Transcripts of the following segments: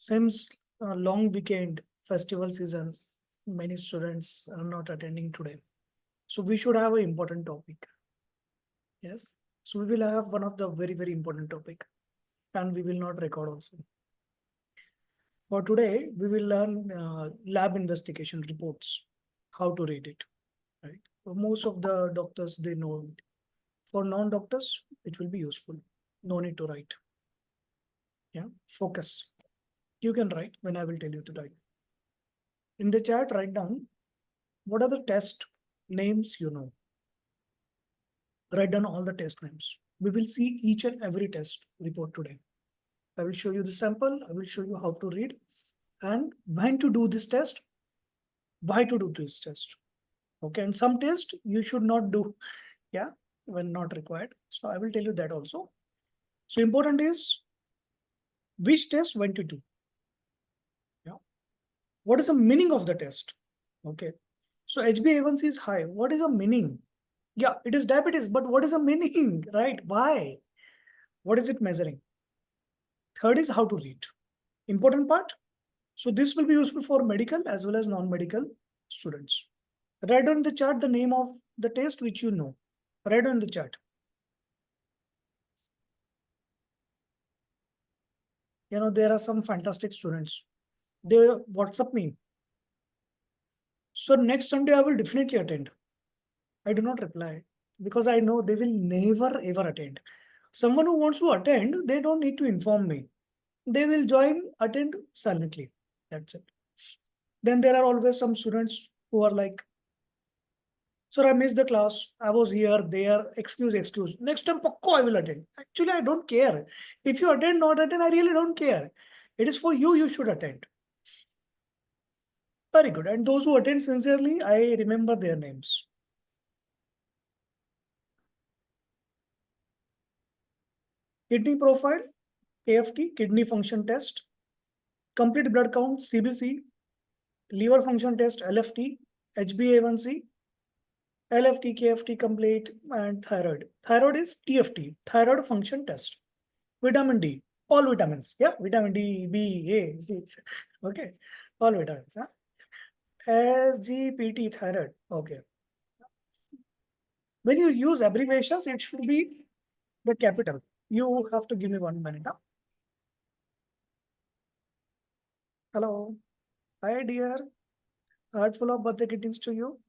Since long weekend festival season, many students are not attending today. So we should have an important topic. Yes. So we will have one of the very important topic, and we will not record also. For today, we will learn lab investigation reports, how to read it. Right. So most of the doctors they know it. For non-doctors, it will be useful. No need to write. Yeah. Focus. You can write when I will tell you to write. In the chat, write down what are the test names you know. Write down all the test names. We will see each and every test report today. I will show you the sample. I will show you how to read and when to do this test, why to do this test. Okay, and some test you should not do, yeah, when not required. So I will tell you that also. So important is which test when to do. Yeah. What is the meaning of the test? Okay. So HbA1c is high. What is the meaning? Yeah, it is diabetes, but what is the meaning, right? Why? What is it measuring? Third is how to read. Important part. So this will be useful for medical as well as non-medical students. Write on the chart the name of the test which you know. Write on the chart. You know, there are some fantastic students. They WhatsApp me. So next Sunday I will definitely attend. I do not reply because I know they will never ever attend. Someone who wants to attend, they don't need to inform me. They will join, attend silently. That's it. Then there are always some students who are like, sir, I missed the class. I was here, there, excuse. Next time, pakko, I will attend. Actually, I don't care. If you attend, not attend, I really don't care. It is for you, you should attend. Very good. And those who attend sincerely, I remember their names. Kidney profile, KFT, kidney function test, complete blood count, CBC, liver function test, LFT, HbA1c, LFT, KFT complete, and thyroid. Thyroid is TFT, thyroid function test. Vitamin D, all vitamins. Yeah, vitamin D, B, A, C. Okay, all vitamins. Huh? SGPT, thyroid. Okay. When you use abbreviations, it should be the capital. You have to give me 1 minute. Huh? Hello. Hi, dear. Heartful of birthday greetings to you.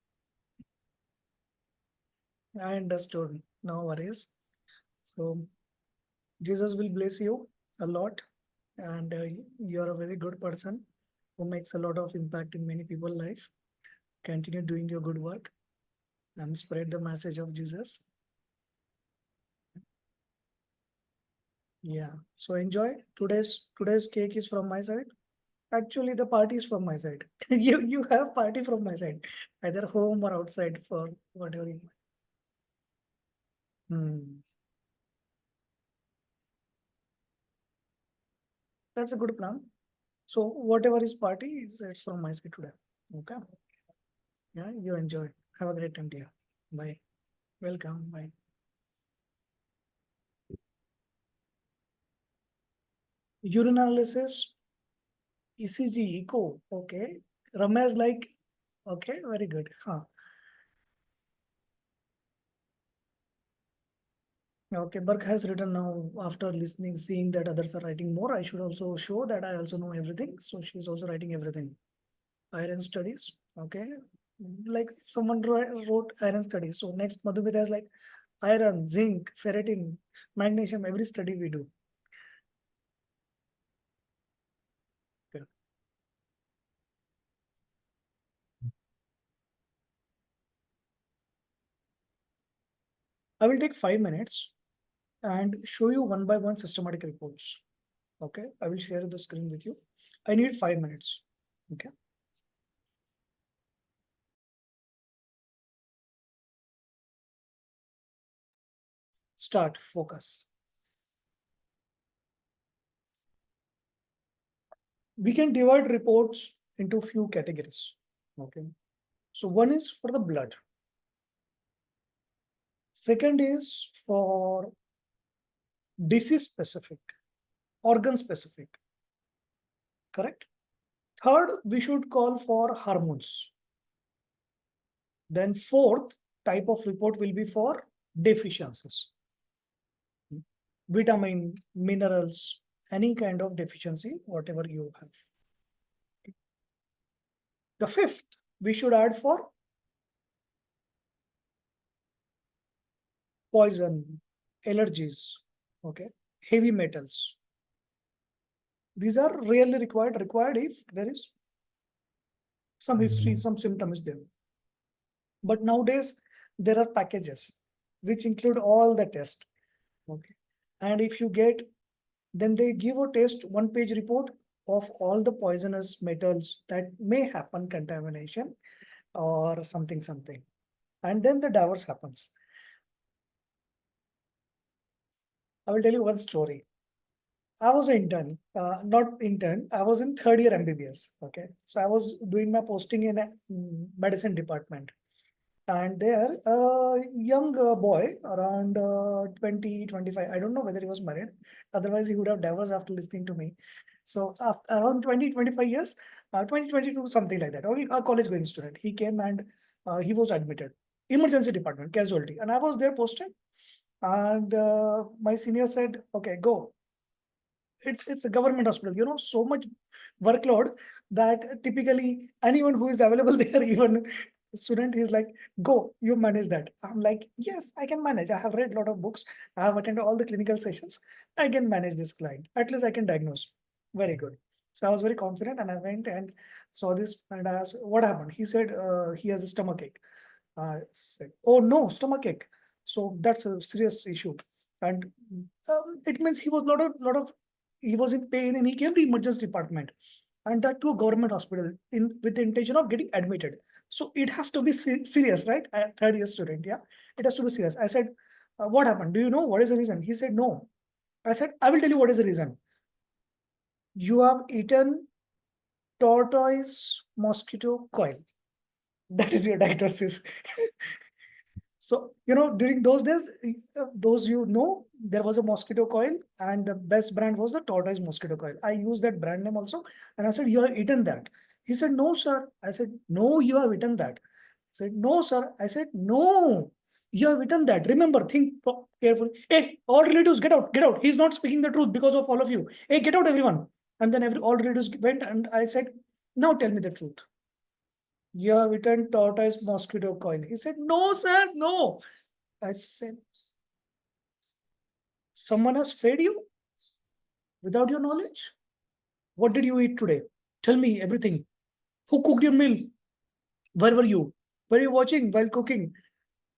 I understood. No worries. So, Jesus will bless you a lot. And you're a very good person who makes a lot of impact in many people's life. Continue doing your good work and spread the message of Jesus. Yeah. So enjoy. Today's cake is from my side. Actually, the party is from my side. You have party from my side, either home or outside for whatever you. Hmm. That's a good plan. So whatever is party is it's from my side today. Okay. Yeah. You enjoy. Have a great time, dear. Bye. Welcome. Bye. Urine analysis, ECG, echo. Okay. Ramesh like. Okay. Very good. Huh. Okay, Burke has written now after listening, seeing that others are writing more. I should also show that I also know everything. So she's also writing everything. Iron studies. Okay. Like someone wrote iron studies. So next Madhumita is like iron, zinc, ferritin, magnesium, every study we do. Okay. I will take 5 minutes and show you one by one systematic reports. Okay. I will share the screen with you. I need 5 minutes. Okay. Start, focus. We can divide reports into few categories. Okay. So one is for the blood. Second is for disease specific, organ specific, correct? Third, we should call for hormones. Then fourth type of report will be for deficiencies. Vitamin, minerals, any kind of deficiency, whatever you have. The fifth, we should add for poison, allergies, okay, heavy metals. These are really required if there is some history, some symptoms there. But nowadays, there are packages which include all the tests. Okay. And if you get, then they give a test, 1-page report of all the poisonous metals that may happen contamination or something. And then the divorce happens. I will tell you one story. I was an intern, not intern, I was in third year MBBS. Okay. So I was doing my posting in a medicine department. And there, a young boy around 20, 25, I don't know whether he was married. Otherwise, he would have divorced after listening to me. So around 20, 25 years, 2022, something like that. Okay, a college going student. He came and he was admitted. Emergency department, casualty. And I was there posted. And my senior said, okay, go. It's a government hospital, so much workload that typically anyone who is available there, even student, is like, go, you manage that. I'm like, yes, I can manage. I have read a lot of books. I have attended all the clinical sessions. I can manage this client. At least I can diagnose. Very good. So I was very confident and I went and saw this and I asked, what happened? He said, he has a stomach ache. I said, oh no, stomach ache. So that's a serious issue. And it means he was he was in pain and he came to emergency department, and that to a government hospital with the intention of getting admitted. So it has to be serious, right? Third year student, yeah, it has to be serious. I said, what happened? Do you know what is the reason? He said, no. I said, I will tell you what is the reason. You have eaten tortoise mosquito coil. That is your diagnosis. So, during those days, there was a mosquito coil and the best brand was the tortoise mosquito coil. I used that brand name also. And I said, you have eaten that. He said, no, sir. I said, no, you have eaten that. He said, no, sir. I said, no, you have eaten that. Remember, think carefully. Hey, all relatives, get out, get out. He's not speaking the truth because of all of you. Hey, get out, everyone. And then all relatives went and I said, now tell me the truth. You have eaten tortoise mosquito coil. He said, no, sir, no. I said, someone has fed you without your knowledge? What did you eat today? Tell me everything. Who cooked your meal? Where were you? Were you watching while cooking?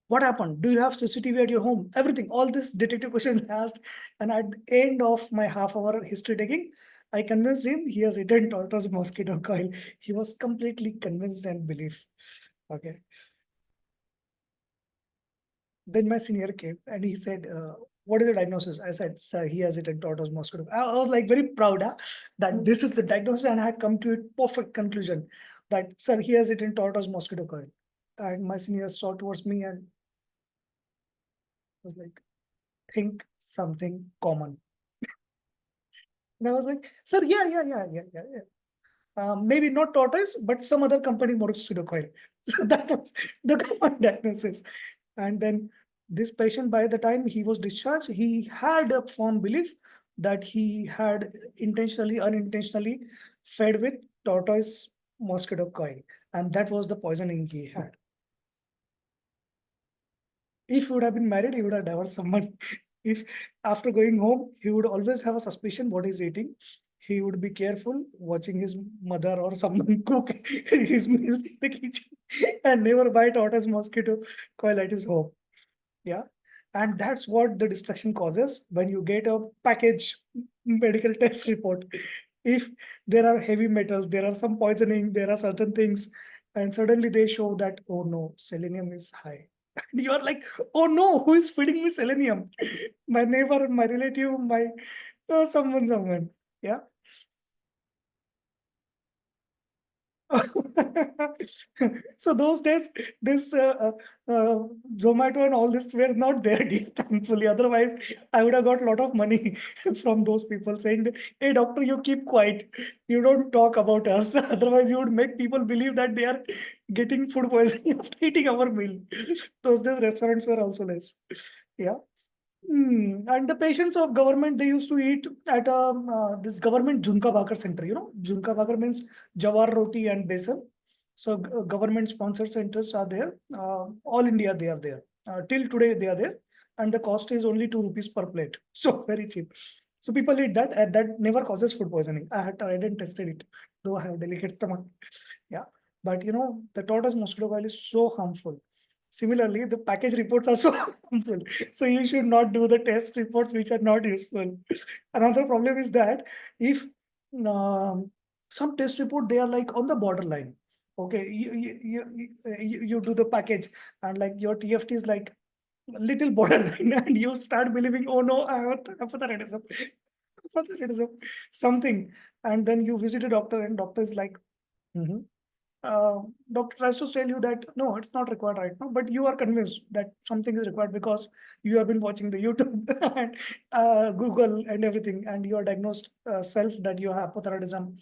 What happened? Do you have CCTV at your home? Everything. All these detective questions asked. And at the end of my half-hour history taking, I convinced him he has eaten tortoise mosquito coil. He was completely convinced and believed. Okay. Then my senior came and he said, what is the diagnosis? I said, sir, he has eaten tortoise mosquito. I was like very proud that this is the diagnosis, and I had come to a perfect conclusion that, sir, he has eaten tortoise mosquito coil. And my senior saw towards me and was like, think something common. And I was like, sir, yeah. Maybe not tortoise, but some other company mosquito coil. So that was the common diagnosis. And then this patient, by the time he was discharged, he had a firm belief that he had intentionally, unintentionally fed with tortoise mosquito coil. And that was the poisoning he had. If he would have been married, he would have divorced someone. If after going home, he would always have a suspicion what he's eating. He would be careful watching his mother or someone cook his meals in the kitchen and never buy tortoise mosquito coil at his home. Yeah. And that's what the destruction causes when you get a package medical test report. If there are heavy metals, there are some poisoning, there are certain things, and suddenly they show that, oh no, selenium is high. And you are like, oh no, who is feeding me selenium? My neighbor, my relative, someone. Yeah. So those days, this Zomato and all this were not there, dear, thankfully. Otherwise, I would have got a lot of money from those people saying, that, "Hey, doctor, you keep quiet. You don't talk about us. Otherwise, you would make people believe that they are getting food poisoning after eating our meal." Those days, restaurants were also less. Yeah. And the patients of government, they used to eat at this government Junka Bakar center. Junka Bakar means jawar roti and besan. So government sponsored centers are there. All India, they are there. Till today, they are there. And the cost is only 2 rupees per plate. So very cheap. So people eat that, and that never causes food poisoning. I had tried and tested it, though I have delicate stomach. Yeah. But the tortoise mosquito coil is so harmful. Similarly, the package reports are so harmful. So you should not do the test reports which are not useful. Another problem is that if um, some test report, they are like on the borderline. Okay, you do the package, and like your TFT is like little borderline, and you start believing, oh no, I have hypothyroidism, hypothyroidism, something, and then you visit a doctor, and doctor is like, "Mhm." uh, doctor tries to tell you that no, it's not required right now, but you are convinced that something is required because you have been watching the YouTube and Google and everything, and you are diagnosed self that you have hypothyroidism,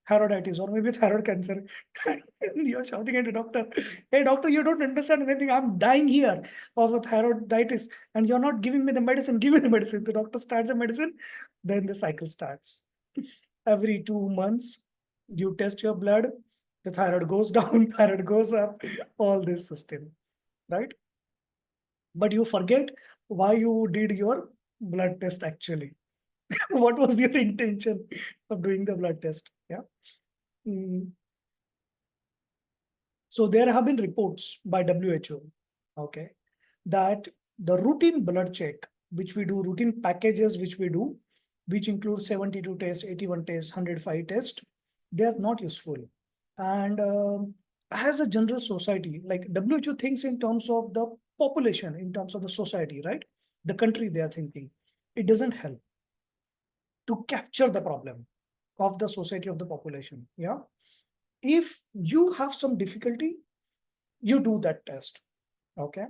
thyroiditis, or maybe thyroid cancer. And you're shouting at the doctor, "Hey, doctor, you don't understand anything. I'm dying here of a thyroiditis, and you're not giving me the medicine. Give me the medicine." The doctor starts the medicine, then the cycle starts. Every 2 months, you test your blood, the thyroid goes down, thyroid goes up, all this system, right? But you forget why you did your blood test actually. What was your intention of doing the blood test? Yeah. Mm. So there have been reports by WHO, okay, that the routine blood check, which we do, routine packages which we do, which include 72 tests, 81 tests, 105 tests, they are not useful. And as a general society, like WHO thinks in terms of the population, in terms of the society, right? The country they are thinking. It doesn't help to capture the problem of the society of the population. Yeah. If you have some difficulty, you do that test. Okay.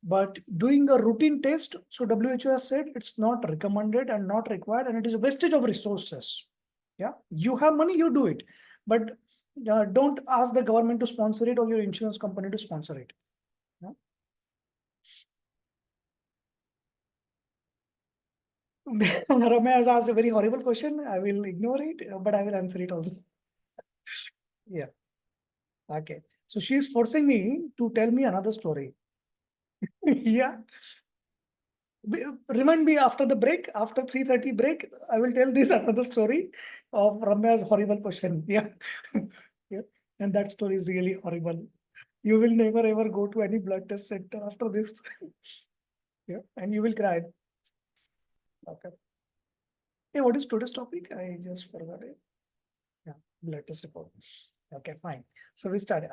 But doing a routine test, so WHO has said it's not recommended and not required, and it is a wastage of resources. Yeah, you have money, you do it, but don't ask the government to sponsor it or your insurance company to sponsor it. Yeah? Ramya has asked a very horrible question. I will ignore it, but I will answer it also. Yeah. Okay. So she is forcing me to tell me another story. Yeah. Remind me after the break, after 3:30 break, I will tell this another story of Ramya's horrible question. Yeah. Yeah. And that story is really horrible. You will never ever go to any blood test center after this. Yeah. And you will cry. Okay. Hey, what is today's topic? I just forgot it. Yeah. Blood test report. Okay, fine. So we started.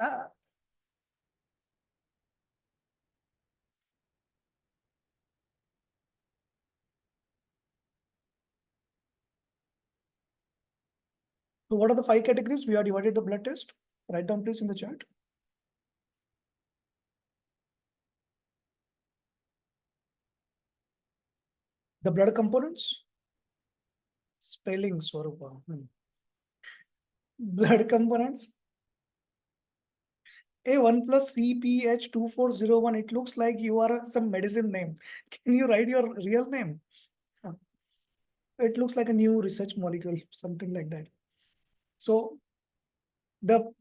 So what are the 5 categories? We are divided the blood test. Write down please in the chat. The blood components. Spelling Swarupa. Blood components. A1 plus CPH2401. It looks like you are some medicine name. Can you write your real name? It looks like a new research molecule, something like that. So the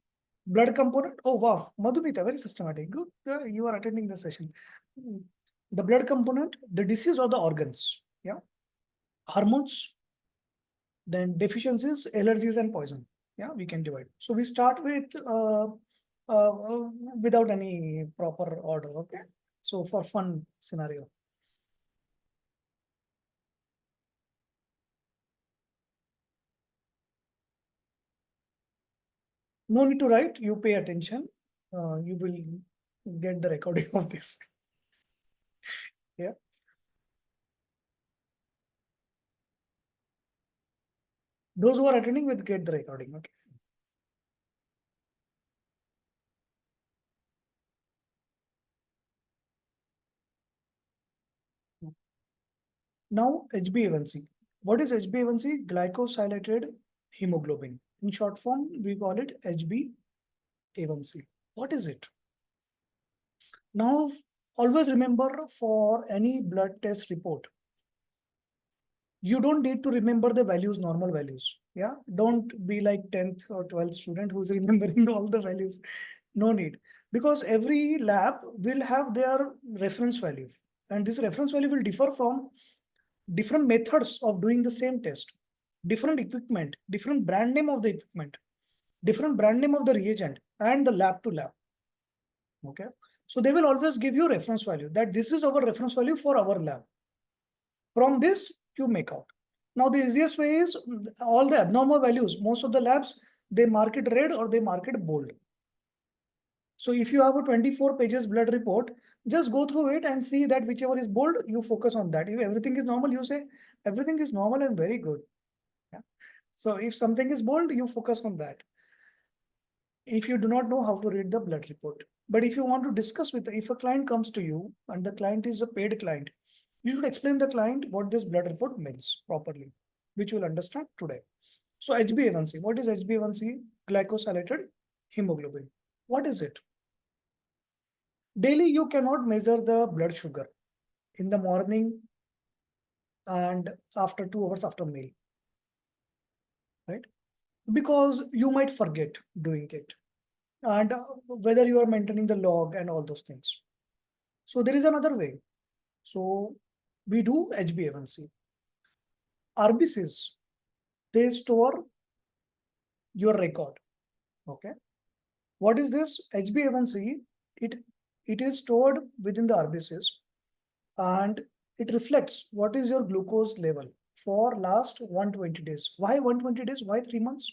blood component. Oh wow, Madhumita, very systematic. Good. You are attending the session. Mm. The blood component, the disease or the organs. Yeah. Hormones, then deficiencies, allergies, and poison. Yeah, we can divide. So we start with without any proper order. Okay. So for fun scenario, no need to write. You pay attention. You will get the recording of this. Yeah. Those who are attending will get the recording. Okay. Now, HbA1c. What is HbA1c? Glycosylated hemoglobin. In short form, we call it HbA1c. What is it? Now, always remember, for any blood test report, you don't need to remember the values, normal values. Yeah. Don't be like 10th or 12th student who's remembering all the values. No need. Because every lab will have their reference value. And this reference value will differ from different methods of doing the same test, different equipment, different brand name of the equipment, different brand name of the reagent, and the lab to lab. Okay. So they will always give you reference value, that this is our reference value for our lab. From this, you make out. Now, the easiest way is all the abnormal values. Most of the labs, they mark it red or they mark it bold. So if you have a 24 pages blood report, just go through it and see that whichever is bold, you focus on that. If everything is normal, you say everything is normal and very good. Yeah. So if something is bold, you focus on that. If you do not know how to read the blood report. But if you want to discuss with, if a client comes to you and the client is a paid client, you should explain the client what this blood report means properly, which you will understand today. So HbA1c, what is HbA1c? Glycosylated hemoglobin. What is it? Daily, you cannot measure the blood sugar in the morning and after 2 hours after meal, right? Because you might forget doing it, and whether you are maintaining the log and all those things. So there is another way. So we do HbA1c. RBCs, they store your record. Okay. What is this? HbA1c, it is stored within the RBCs, and it reflects what is your glucose level for last 120 days. Why 120 days? Why 3 months?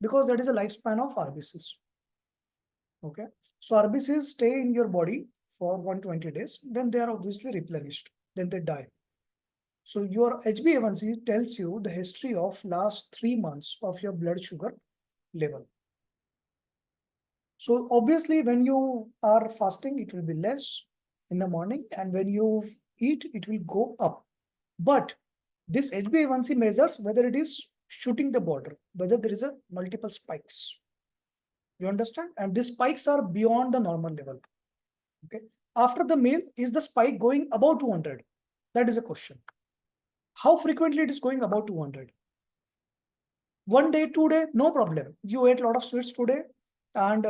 Because that is the lifespan of RBCs. Okay. So RBCs stay in your body for 120 days, then they are obviously replenished, then they die. So your HbA1c tells you the history of last 3 months of your blood sugar level. So obviously when you are fasting, it will be less in the morning, and when you eat, it will go up. But this HbA1c measures whether it is shooting the border, whether there is a multiple spikes. You understand? And these spikes are beyond the normal level. Okay. After the meal, is the spike going above 200? That is a question. How frequently it is going above 200? 1 day, 2 day, no problem. You ate a lot of sweets today, and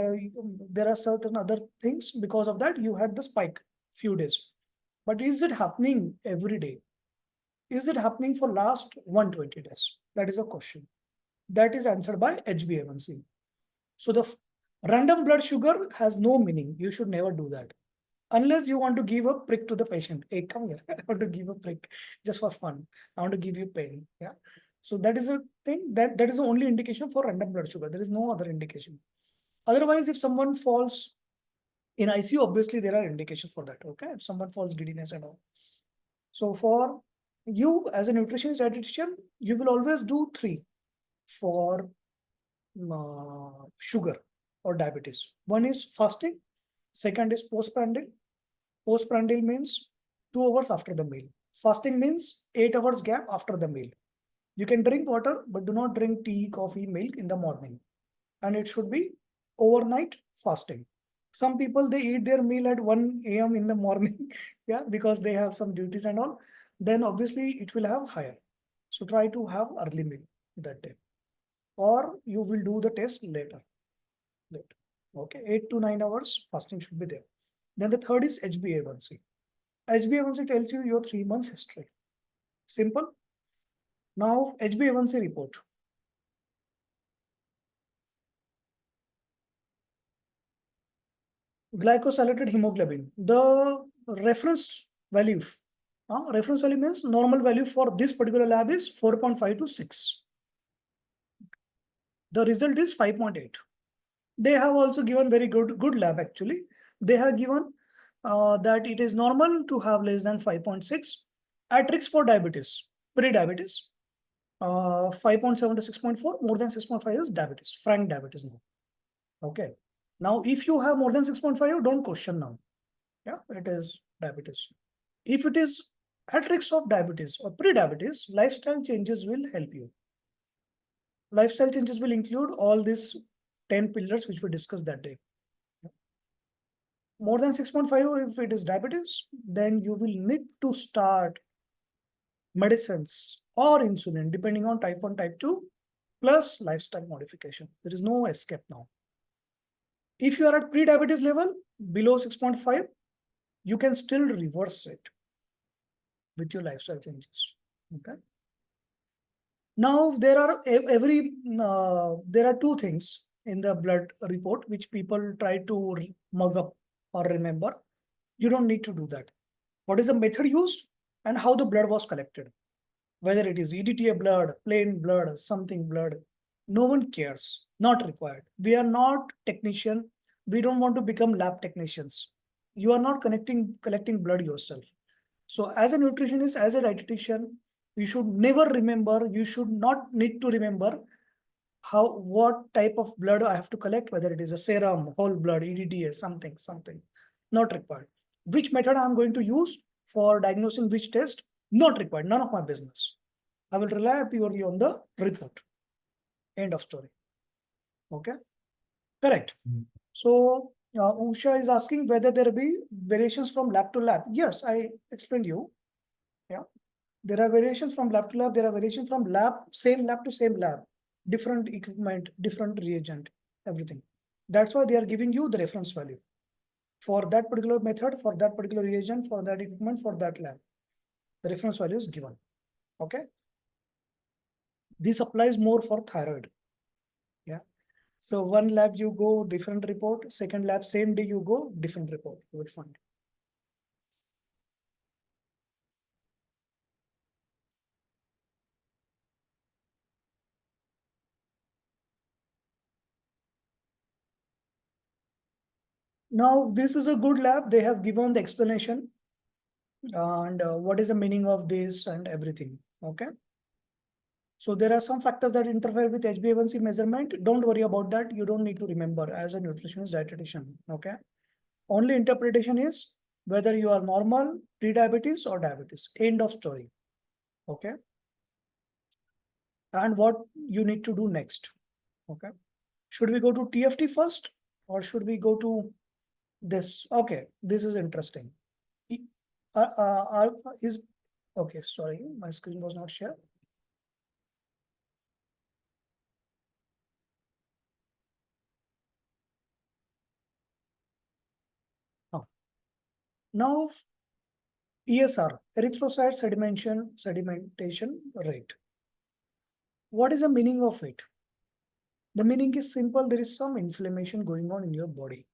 there are certain other things. Because of that, you had the spike few days. But is it happening every day? Is it happening for last 120 days? That is a question. That is answered by HbA1c. So the random blood sugar has no meaning. You should never do that. Unless you want to give a prick to the patient. Hey, come here. I want to give a prick just for fun. I want to give you pain. Yeah. So that is a thing, that is the only indication for random blood sugar. There is no other indication. Otherwise, if someone falls in ICU, obviously there are indications for that. Okay. If someone falls giddiness and all. So for you as a nutritionist dietitian, you will always do 3 for sugar or diabetes. One is fasting. Second is postprandial. Postprandial means 2 hours after the meal. Fasting means 8 hours gap after the meal. You can drink water, but do not drink tea, coffee, milk in the morning. And it should be overnight fasting. Some people, they eat their meal at 1 a.m. in the morning, yeah, because they have some duties and all. Then obviously it will have higher. So try to have early meal that day. Or you will do the test later. Okay, 8 to 9 hours fasting should be there. Then the third is HbA1c. HbA1c tells you your 3 months history. Simple. Now, HbA1c report. Glycosylated hemoglobin. The reference value means normal value for this particular lab is 4.5 to 6. The result is 5.8. They have also given very good lab actually. They have given that it is normal to have less than 5.6. At risk for diabetes, pre-diabetes, 5.7 to 6.4, more than 6.5 is diabetes, frank diabetes now. Okay. Now, if you have more than 6.5, don't question now. Yeah, it is diabetes. If it is At risk of diabetes or pre-diabetes, lifestyle changes will help you. Lifestyle changes will include all these 10 pillars which we discussed that day. More than 6.5, if it is diabetes, then you will need to start medicines or insulin, depending on type 1, type 2, plus lifestyle modification. There is no escape now. If you are at pre-diabetes level, below 6.5, you can still reverse it with your lifestyle changes. Okay. Now there are there are two things in the blood report which people try to mug up or remember. You don't need to do that. What is the method used and how the blood was collected? Whether it is EDTA blood, plain blood, something blood, no one cares. Not required. We are not technician. We don't want to become lab technicians. You are not collecting blood yourself. So as a nutritionist, as a dietitian, you should never remember, you should not need to remember what type of blood I have to collect, whether it is a serum, whole blood, EDTA, something. Not required. Which method I'm going to use for diagnosing which test? Not required. None of my business. I will rely purely on the report. End of story. Okay. Correct. So Usha is asking whether there be variations from lab to lab. Yes, I explained you. Yeah. There are variations from lab to lab. There are variations from same lab to same lab. Different equipment, different reagent, everything. That's why they are giving you the reference value for that particular method, for that particular reagent, for that equipment, for that lab. The reference value is given. Okay. This applies more for thyroid. Yeah. So one lab you go, different report. Second lab, same day you go, different report. You will find. Now, this is a good lab. They have given the explanation and what is the meaning of this and everything. Okay. So there are some factors that interfere with HbA1c measurement. Don't worry about that. You don't need to remember as a nutritionist dietitian. Okay. Only interpretation is whether you are normal, pre-diabetes or diabetes. End of story. Okay. And what you need to do next. Okay. Should we go to TFT first or should we go to this? Okay. This is interesting. Is okay. Sorry, my screen was not shared. Oh. Now, ESR, erythrocyte sedimentation rate. What is the meaning of it? The meaning is simple. There is some inflammation going on in your body.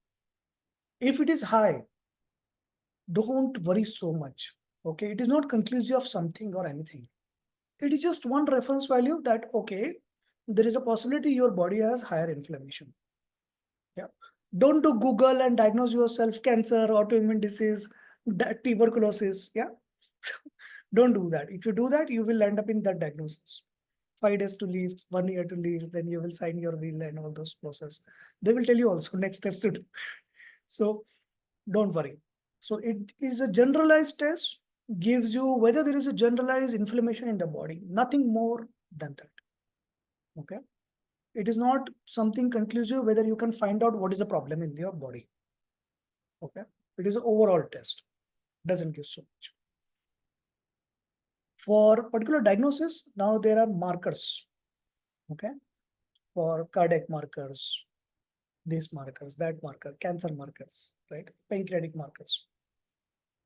If it is high, don't worry so much. Okay, it is not conclusive of something or anything. It is just one reference value that, okay, there is a possibility your body has higher inflammation. Yeah. Don't do Google and diagnose yourself cancer, autoimmune disease, tuberculosis. Yeah. Don't do that. If you do that, you will end up in that diagnosis. 5 days to live, 1 year to live, then you will sign your will and all those process. They will tell you also next steps to do. So don't worry. So it is a generalized test, gives you whether there is a generalized inflammation in the body, nothing more than that. Okay. It is not something conclusive whether you can find out what is the problem in your body. Okay. It is an overall test. Doesn't give so much. For particular diagnosis, now there are markers. Okay. For cardiac markers, these markers, that marker, cancer markers, right? Pancreatic markers.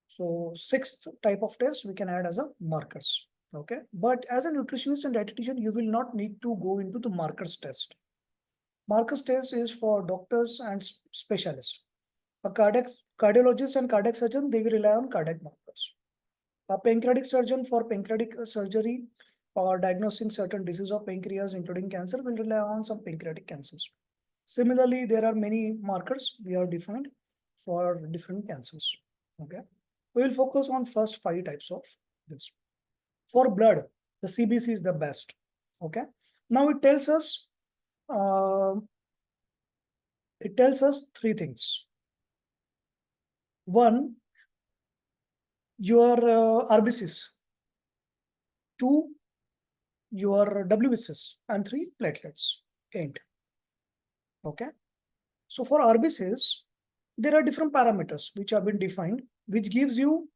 So sixth type of test we can add as a markers. Okay. But as a nutritionist and dietitian, you will not need to go into the markers test. Markers test is for doctors and specialists. A cardiologist and cardiac surgeon, they will rely on cardiac markers. A pancreatic surgeon for pancreatic surgery or diagnosing certain disease of pancreas, including cancer, will rely on some pancreatic cancers. Similarly, there are many markers we have defined for different cancers. Okay. We will focus on first 5 types of this. For blood, the CBC is the best. Okay. Now it tells us 3 things. One, your RBCs, 2 your WBCs, and 3 platelets. End. Okay. So for RBCs, there are different parameters which have been defined, which gives you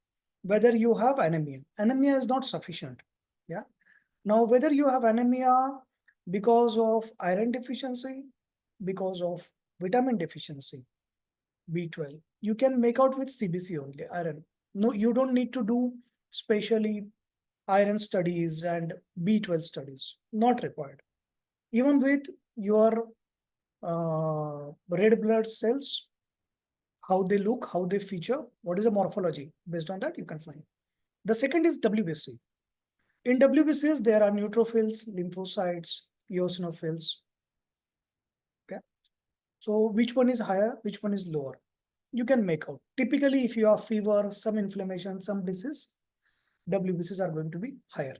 whether you have anemia. Anemia is not sufficient. Yeah. Now, whether you have anemia because of iron deficiency, because of vitamin deficiency, B12, you can make out with CBC only, iron. No, you don't need to do specially iron studies and B12 studies, not required. Even with your red blood cells, how they look, how they feature, what is the morphology, based on that you can find. The second is WBC. In WBCs, there are neutrophils, lymphocytes, eosinophils. Okay. So which one is higher, which one is lower? You can make out. Typically, if you have fever, some inflammation, some disease, WBCs are going to be higher.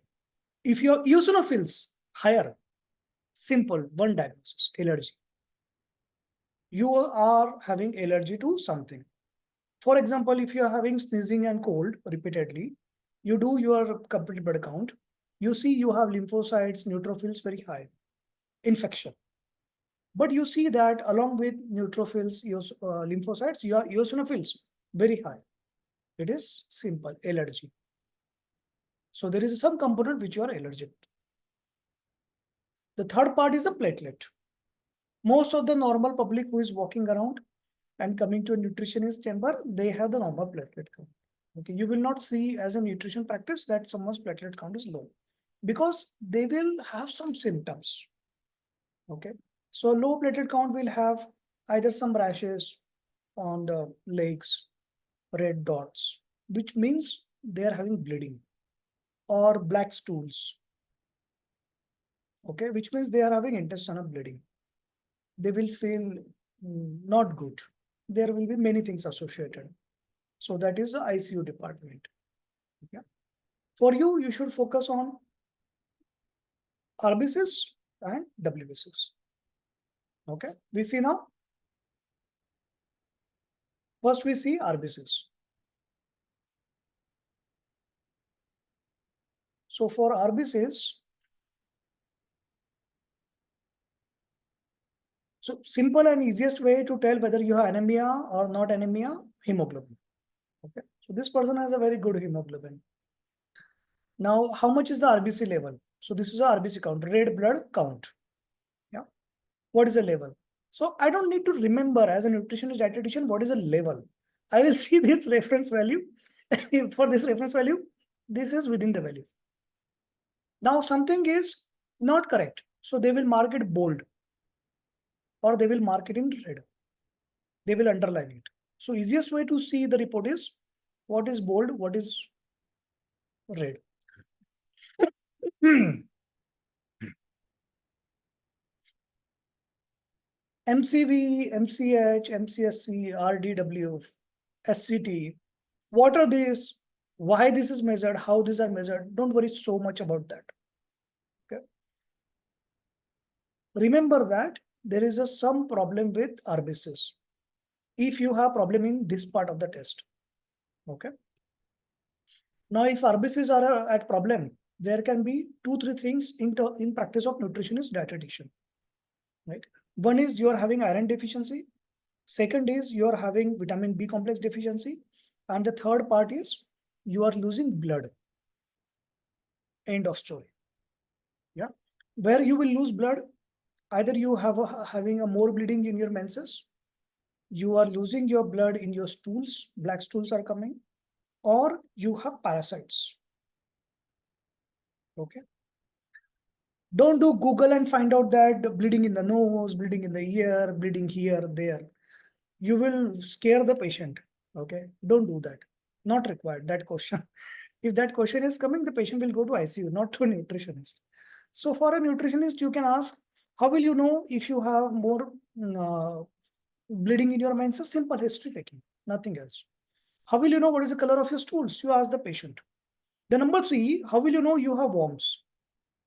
If your eosinophils higher, simple, one diagnosis, allergy. You are having allergy to something. For example, if you are having sneezing and cold repeatedly, you do your complete blood count, you see you have lymphocytes, neutrophils very high, infection. But you see that along with neutrophils, lymphocytes, your eosinophils very high. It is simple allergy. So there is some component which you are allergic to. The third part is the platelet. Most of the normal public who is walking around and coming to a nutritionist chamber, they have the normal platelet count. Okay, you will not see as a nutrition practice that someone's platelet count is low because they will have some symptoms. Okay, so low platelet count will have either some rashes on the legs, red dots, which means they are having bleeding, or black stools. Okay, which means they are having intestinal bleeding. They will feel not good. There will be many things associated. So that is the ICU department. Okay. For you, you should focus on RBCs and WBCs. Okay, we see now. First, we see RBCs. So for RBCs, so simple and easiest way to tell whether you have anemia or not anemia, hemoglobin. Okay, so this person has a very good hemoglobin. Now, how much is the RBC level? So this is a RBC count, red blood count. Yeah, what is the level? So I don't need to remember as a nutritionist dietitian what is the level. I will see this reference value. For this reference value, this is within the value. Now something is not correct. So they will mark it bold or they will mark it in red. They will underline it. So easiest way to see the report is what is bold, what is red. MCV, MCH, MCSC, RDW, SCT. What are these? Why this is measured? How these are measured? Don't worry so much about that. Okay. Remember that there is some problem with RBCs. If you have problem in this part of the test. Okay. Now, if RBCs are at problem, there can be 2-3 things in practice of nutritionist dietitian. Right. One is you are having iron deficiency. Second is you are having vitamin B complex deficiency. And the third part is you are losing blood. End of story. Yeah. Where you will lose blood, either you have having a more bleeding in your menses, you are losing your blood in your stools, black stools are coming, or you have parasites. Okay. Don't do Google and find out that bleeding in the nose, bleeding in the ear, bleeding here, there. You will scare the patient. Okay. Don't do that. Not required, that question. If that question is coming, the patient will go to ICU, not to a nutritionist. So for a nutritionist, you can ask, how will you know if you have more bleeding in your menses? Simple history taking, nothing else. How will you know what is the color of your stools? You ask the patient. The number 3, how will you know you have worms?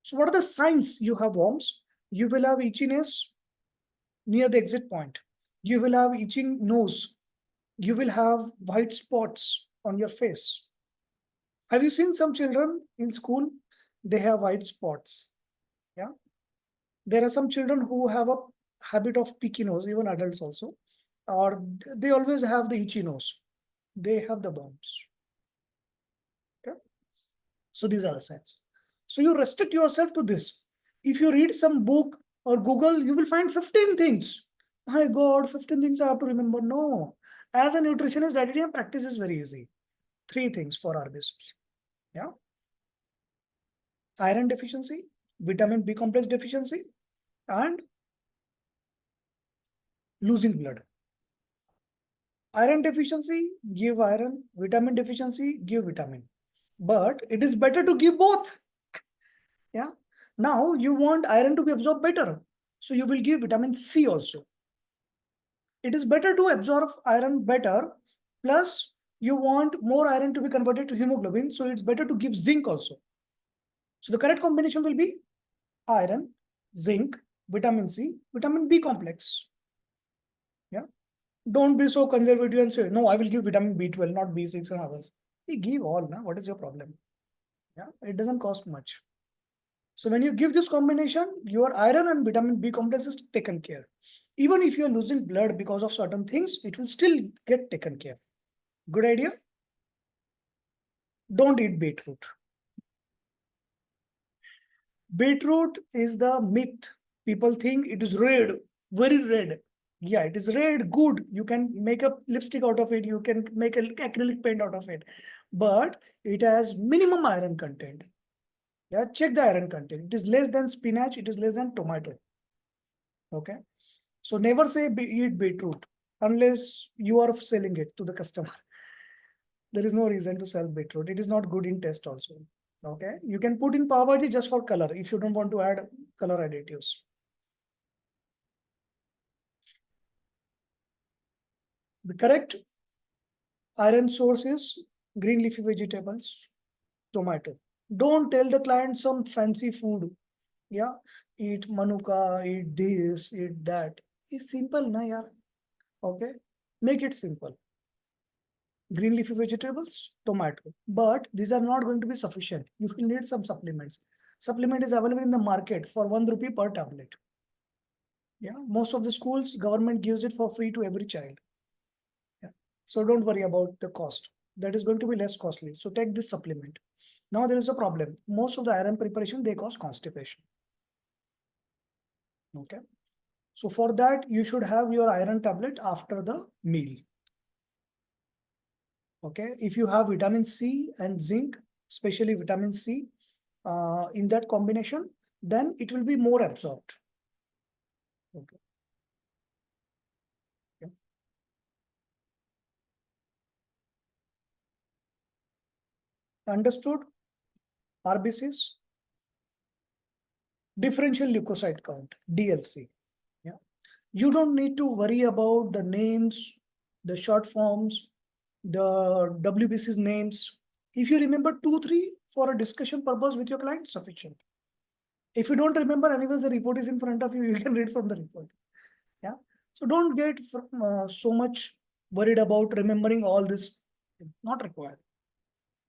So what are the signs you have worms? You will have itchiness near the exit point. You will have itching nose. You will have white spots on your face. Have you seen some children in school? They have white spots. Yeah. There are some children who have a habit of picky nose, even adults also, or they always have the itchy nose. They have the bumps. Okay. So these are the signs. So you restrict yourself to this. If you read some book or Google, you will find 15 things. My God, 15 things I have to remember. No. As a nutritionist, dietitian practice is very easy. 3 things for our business. Yeah. Iron deficiency, vitamin B complex deficiency, and losing blood. Iron deficiency, give iron. Vitamin deficiency, give vitamin. But it is better to give both. Yeah. Now you want iron to be absorbed better. So you will give vitamin C also. It is better to absorb iron better. Plus you want more iron to be converted to hemoglobin. So it's better to give zinc also. So the correct combination will be iron, zinc, vitamin C, vitamin B complex. Yeah. Don't be so conservative and say, no, I will give vitamin B12, not B6 and others. You give all, na? What is your problem? Yeah, it doesn't cost much. So when you give this combination, your iron and vitamin B complex is taken care. Even if you're losing blood because of certain things, it will still get taken care. Good idea? Don't eat beetroot. Beetroot is the myth. People think it is red, very red. Yeah, it is red, good. You can make a lipstick out of it. You can make an acrylic paint out of it. But it has minimum iron content. Yeah, check the iron content. It is less than spinach. It is less than tomato. Okay. So never say eat beetroot unless you are selling it to the customer. There is no reason to sell beetroot. It is not good in taste also. Okay. You can put in pav bhaji just for color if you don't want to add color additives. The correct iron source is green leafy vegetables, tomato. Don't tell the client some fancy food. Yeah, eat manuka, eat this, eat that. It's simple, na yaar. Okay, make it simple. Green leafy vegetables, tomato. But these are not going to be sufficient. You will need some supplements. Supplement is available in the market for 1 rupee per tablet. Yeah, most of the schools, government gives it for free to every child. Yeah. So don't worry about the cost. That is going to be less costly. So take this supplement. Now there is a problem. Most of the iron preparation, they cause constipation. Okay. So for that, you should have your iron tablet after the meal. Okay. If you have vitamin C and zinc, especially vitamin C, in that combination, then it will be more absorbed. Okay. Okay. Understood? RBCs, differential leukocyte count, DLC. Yeah. You don't need to worry about the names, the short forms, the WBC's names. If you remember 2, 3 for a discussion purpose with your client, sufficient. If you don't remember, anyways, the report is in front of you. You can read from the report. Yeah. So don't get so much worried about remembering all this. Not required.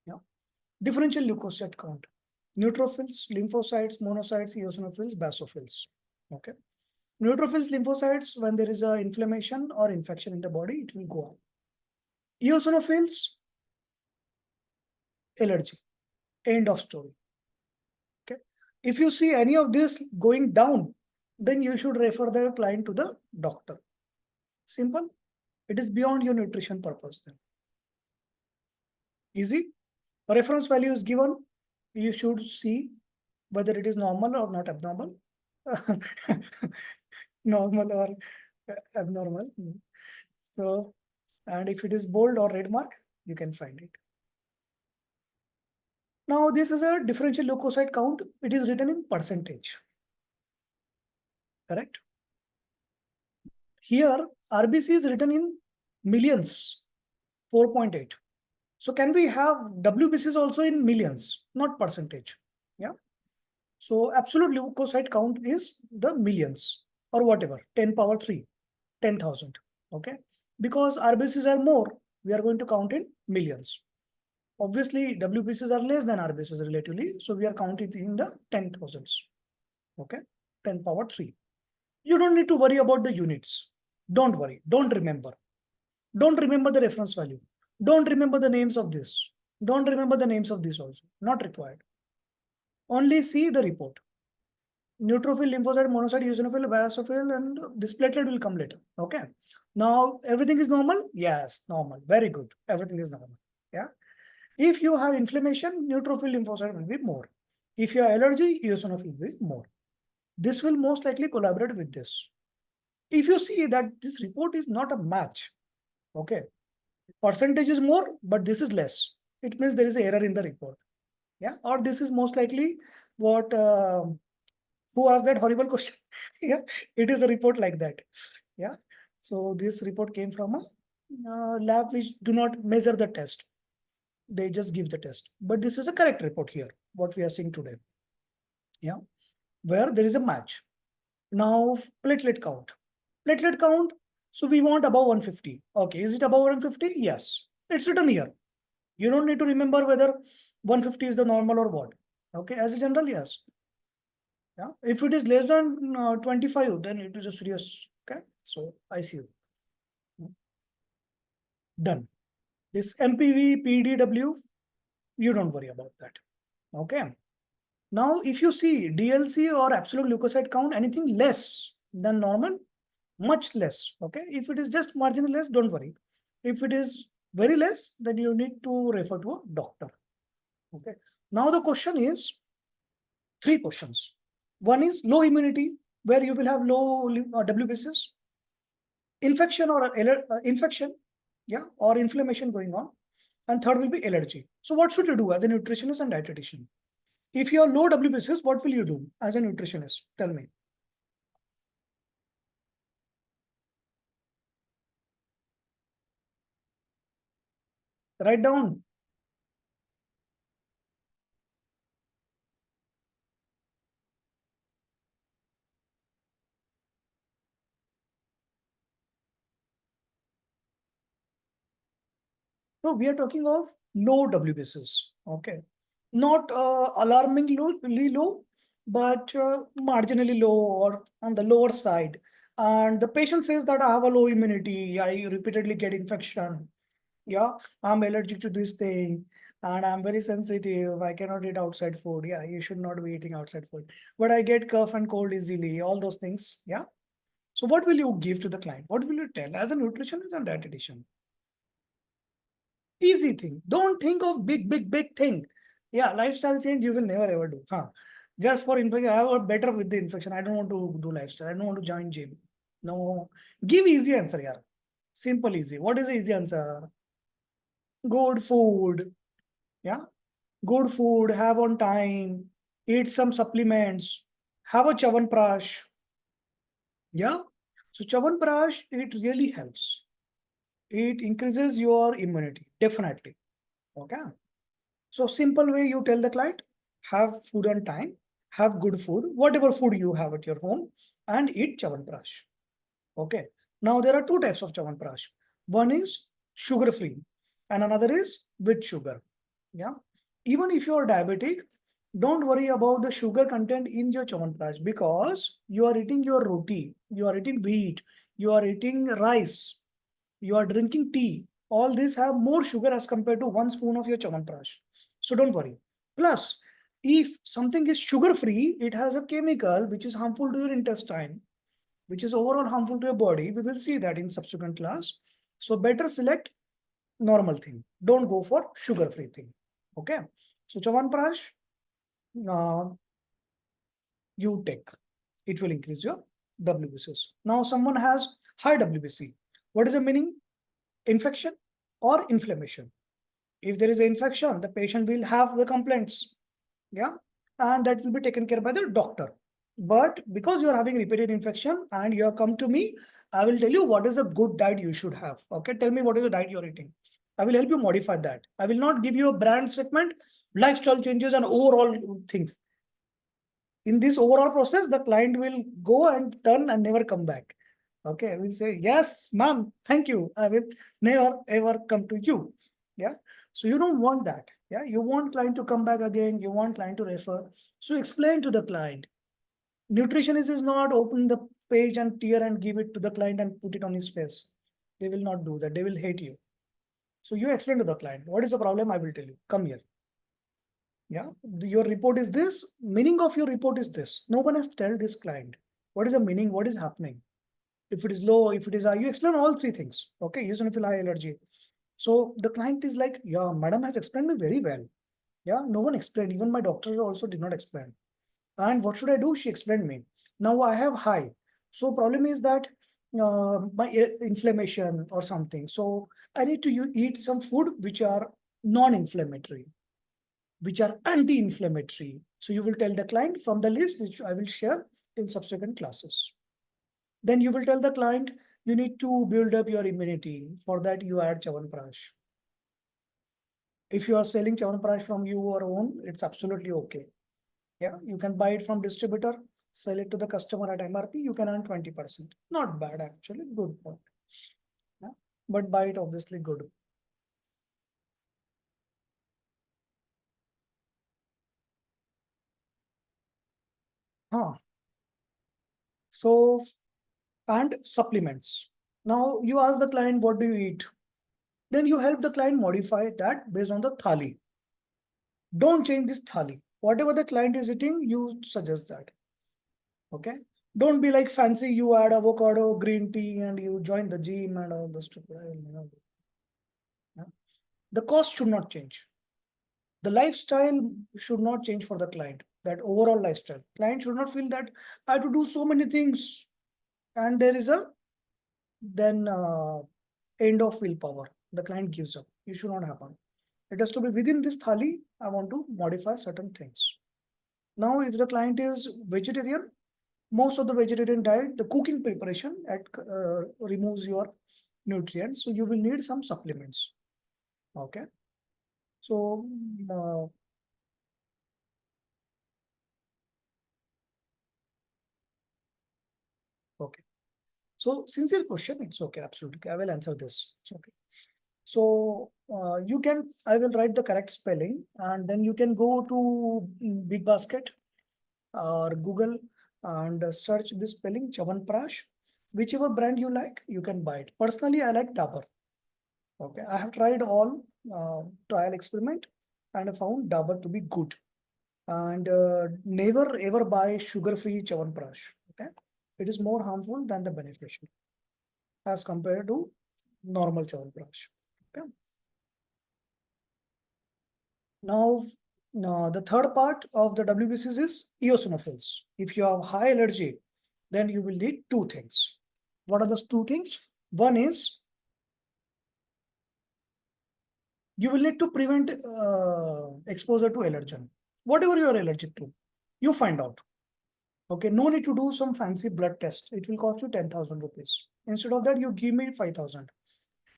Yeah. Differential leukocyte count. Neutrophils, lymphocytes, monocytes, eosinophils, basophils. Okay. Neutrophils, lymphocytes, when there is a inflammation or infection in the body, it will go up. Eosinophils, allergy. End of story. Okay. If you see any of this going down, then you should refer the client to the doctor. Simple. It is beyond your nutrition purpose then. Easy. A reference value is given. You should see whether it is normal or not abnormal. Normal or abnormal. So, and if it is bold or red mark, you can find it. Now, this is a differential leukocyte count. It is written in percentage. Correct? Here, RBC is written in millions, 4.8. So can we have WBCs also in millions, not percentage? Yeah. So absolute leukocyte count is the millions or whatever, 10 power 3, 10,000. Okay. Because RBCs are more, we are going to count in millions. Obviously, WBCs are less than RBCs relatively. So we are counting in the 10,000s. Okay, 10 power 3. You don't need to worry about the units. Don't worry. Don't remember. Don't remember the reference value. Don't remember the names of this. Don't remember the names of this also. Not required. Only see the report. Neutrophil, lymphocyte, monocyte, eosinophil, basophil, and this platelet will come later. Okay. Now everything is normal. Yes, normal. Very good. Everything is normal. Yeah. If you have inflammation, neutrophil, lymphocyte will be more. If you have allergy, eosinophil will be more. This will most likely collaborate with this. If you see that this report is not a match, okay, percentage is more, but this is less. It means there is an error in the report. Yeah. Or this is most likely what who asked that horrible question? Yeah, it is a report like that. Yeah. So this report came from a lab which do not measure the test. They just give the test. But this is a correct report here, what we are seeing today. Yeah. Where there is a match. Now platelet count. Platelet count. So we want above 150. Okay. Is it above 150? Yes. It's written here. You don't need to remember whether 150 is the normal or what. Okay. As a general, yes. Yeah. If it is less than 25, then it is a serious. Okay. So I see you. Done. This MPV, PDW, you don't worry about that. Okay. Now, if you see DLC or absolute leukocyte count, anything less than normal, much less. Okay. If it is just marginally less, don't worry. If it is very less, then you need to refer to a doctor. Okay. Now the question is three questions. One is low immunity, where you will have low WBCs, infection or infection, yeah, or inflammation going on, and third will be allergy. So what should you do as a nutritionist and dietitian? If you are low WBCs, what will you do as a nutritionist? Tell me. Write down. No, we are talking of low WBCs. Okay. Not alarmingly low, but marginally low or on the lower side. And the patient says that I have a low immunity. I repeatedly get infection. Yeah, I'm allergic to this thing and I'm very sensitive. I cannot eat outside food. Yeah, you should not be eating outside food. But I get cough and cold easily, all those things. Yeah. So what will you give to the client? What will you tell as a nutritionist and dietitian? Easy thing. Don't think of big thing. Yeah, lifestyle change you will never ever do. Huh. Just for infection, I have better with the infection. I don't want to do lifestyle. I don't want to join gym. No. Give easy answer, yeah. Simple, easy. What is the easy answer? Good food. Yeah. Good food, have on time, eat some supplements, have a Chavanprash. Yeah. So Chavanprash, it really helps. It increases your immunity, definitely. Okay. So simple way you tell the client, have food on time, have good food, whatever food you have at your home, and eat Chavanprash. Okay. Now there are two types of Chavanprash. One is sugar-free and another is with sugar. Yeah. Even if you are diabetic, don't worry about the sugar content in your Chavanprash because you are eating your roti, you are eating wheat, you are eating rice, you are drinking tea. All these have more sugar as compared to 1 spoon of your Chavanprash. So don't worry. Plus, if something is sugar free, it has a chemical which is harmful to your intestine, which is overall harmful to your body. We will see that in subsequent class. So better select normal thing. Don't go for sugar free thing. Okay. So Chavanprash, uh, you take. It will increase your WBCs. Now someone has high WBC. What is the meaning? Infection or inflammation. If there is an infection, the patient will have the complaints. Yeah. And that will be taken care by the doctor. But because you are having repeated infection and you have come to me, I will tell you what is a good diet you should have. Okay. Tell me what is the diet you're eating. I will help you modify that. I will not give you a brand statement, lifestyle changes and overall things. In this overall process, the client will go and turn and never come back. Okay. I will say, yes, ma'am, thank you. I will never ever come to you. Yeah. So you don't want that. Yeah, you want client to come back again. You want client to refer. So explain to the client. Nutritionist is not open the page and tear and give it to the client and put it on his face. They will not do that. They will hate you. So you explain to the client, what is the problem? I will tell you. Come here. Yeah, your report is this. Meaning of your report is this. No one has to tell this client. What is the meaning? What is happening? If it is low, if it is high, you explain all three things. Okay, eosinophil high allergy. So the client is like, yeah, madam has explained me very well. Yeah, no one explained. Even my doctor also did not explain. And what should I do? She explained me. Now I have high. So problem is that my inflammation or something. So I need to eat some food which are non-inflammatory, which are anti-inflammatory. So you will tell the client from the list, which I will share in subsequent classes. Then you will tell the client, you need to build up your immunity. For that, you add Chyawanprash. If you are selling Chyawanprash from your own, it's absolutely okay. Yeah, you can buy it from distributor, sell it to the customer at MRP, you can earn 20%. Not bad actually, good point. Yeah, but buy it obviously good. Huh. So, and supplements. Now you ask the client, what do you eat? Then you help the client modify that based on the thali. Don't change this thali. Whatever the client is eating, you suggest that. Okay. Don't be like fancy, you add avocado, green tea, and you join the gym and all those stupid. Yeah. The cost should not change. The lifestyle should not change for the client. That overall lifestyle. Client should not feel that I have to do so many things and there is a then end of willpower. The client gives up. It should not happen. It has to be within this thali. I want to modify certain things. Now, if the client is vegetarian, most of the vegetarian diet, the cooking preparation removes your nutrients. So you will need some supplements. Okay. So, okay. So sincere question, it's okay, absolutely. I will answer this. It's okay. So I will write the correct spelling and then you can go to Big Basket or Google and search this spelling Chyawanprash. Whichever brand you like, you can buy it. Personally, I like Dabur. Okay, I have tried all trial experiment and I found Dabur to be good. And never ever buy sugar-free Chyawanprash. Okay, it is more harmful than the beneficial as compared to normal Chyawanprash. Okay. Now, the third part of the WBCs is eosinophils. If you have high allergy, then you will need two things. What are those two things? One is you will need to prevent exposure to allergen. Whatever you are allergic to, you find out. Okay, no need to do some fancy blood test. It will cost you 10,000 rupees. Instead of that, you give me 5,000.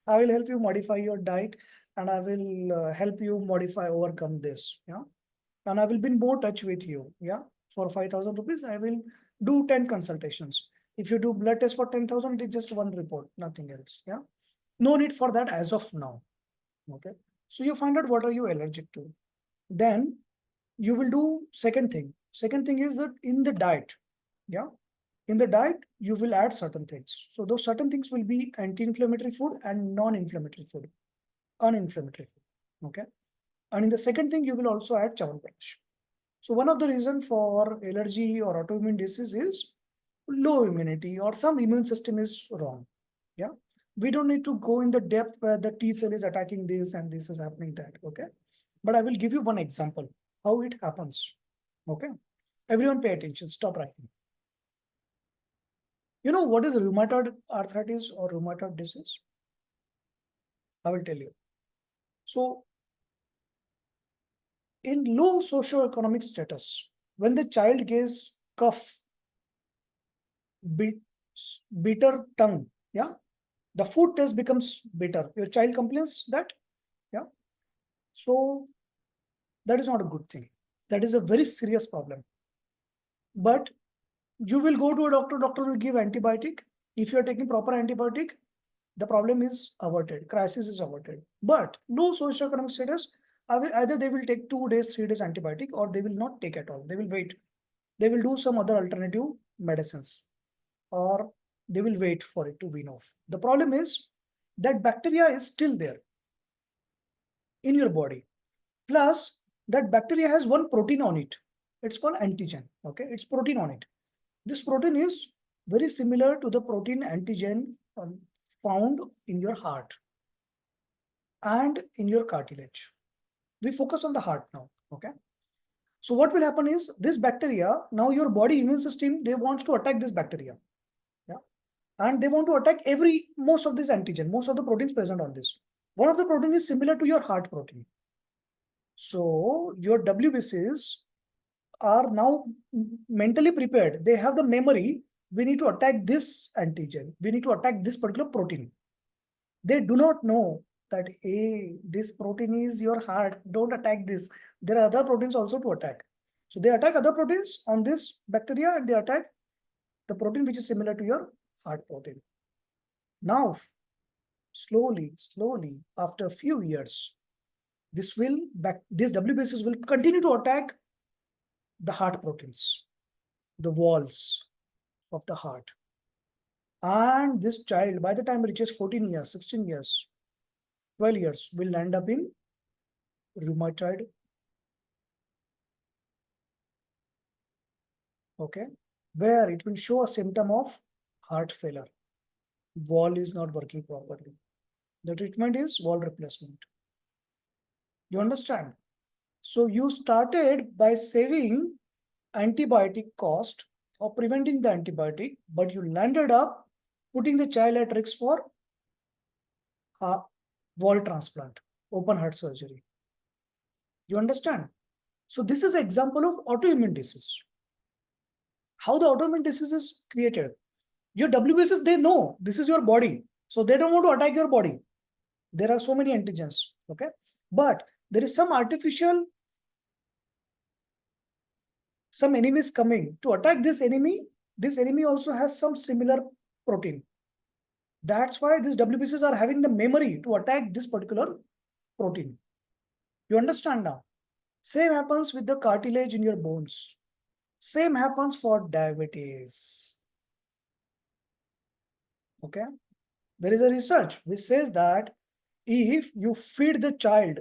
I will help you modify your diet and I will help you modify, overcome this. Yeah. And I will be in more touch with you. Yeah. For 5,000 rupees, I will do 10 consultations. If you do blood test for 10,000, it's just one report, nothing else. Yeah. No need for that as of now. Okay. So you find out what are you allergic to. Then you will do second thing. Second thing is that in the diet. Yeah. In the diet, you will add certain things. So those certain things will be anti-inflammatory food and non-inflammatory food, uninflammatory food. Okay. And in the second thing, you will also add Chyawanprash. So one of the reasons for allergy or autoimmune disease is low immunity or some immune system is wrong. Yeah. We don't need to go in the depth where the T cell is attacking this and this is happening that. Okay. But I will give you one example how it happens. Okay. Everyone pay attention. Stop writing. You know what is rheumatoid arthritis or rheumatoid disease? I will tell you. So in low socioeconomic status, when the child gets cough, bit, bitter tongue, yeah, the food taste becomes bitter. Your child complains that, yeah. So that is not a good thing. That is a very serious problem. But you will go to a doctor, doctor will give antibiotic. If you are taking proper antibiotic, The problem is averted, crisis is averted. But low socioeconomic status, either they will take 2 days, 3 days antibiotic, or they will not take at all. They will wait. They will do some other alternative medicines, or they will wait for it to wean off. The problem is that bacteria is still there in your body. Plus, that bacteria has one protein on it. It's called antigen. Okay, it's protein on it. This protein is very similar to the protein antigen found in your heart and in your cartilage. We focus on the heart now. Okay. So what will happen is this bacteria, now your body immune system, they want to attack this bacteria. Yeah. And they want to attack most of this antigen, most of the proteins present on this. One of the protein is similar to your heart protein. So your WBCs are now mentally prepared. They have the memory. We need to attack this antigen. We need to attack this particular protein. They do not know that, hey, this protein is your heart. Don't attack this. There are other proteins also to attack. So they attack other proteins on this bacteria, and they attack the protein which is similar to your heart protein. Now, slowly, after a few years, this WBCs will continue to attack the heart proteins, the walls of the heart. And this child, by the time it reaches 14 years, 16 years, 12 years, will end up in rheumatoid. Okay, where it will show a symptom of heart failure. Wall is not working properly. The treatment is wall replacement. You understand? So you started by saving antibiotic cost or preventing the antibiotic, but you landed up putting the child at risk for wall transplant, open heart surgery. You understand? So this is an example of autoimmune disease. How the autoimmune disease is created. Your WBCs, they know this is your body. So they don't want to attack your body. There are so many antigens. Okay. But there is some artificial, some enemies coming to attack this enemy. This enemy also has some similar protein. That's why these WBCs are having the memory to attack this particular protein. You understand now? Same happens with the cartilage in your bones. Same happens for diabetes. Okay. There is a research which says that if you feed the child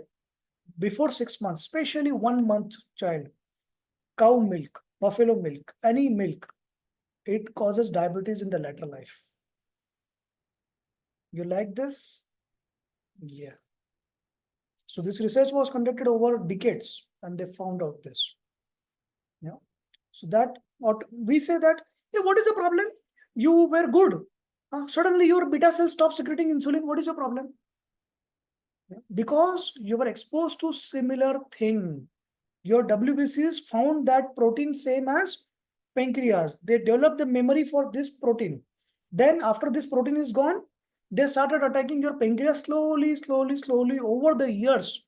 before 6 months, especially 1 month child, cow milk, buffalo milk, any milk, it causes diabetes in the later life. You like this? Yeah. So this research was conducted over decades and they found out this. Yeah. So that what we say that, hey, what is the problem? You were good. Suddenly your beta cell stops secreting insulin. What is your problem? Yeah. Because you were exposed to similar thing. Your WBCs found that protein same as pancreas. They developed the memory for this protein. Then after this protein is gone, they started attacking your pancreas slowly over the years.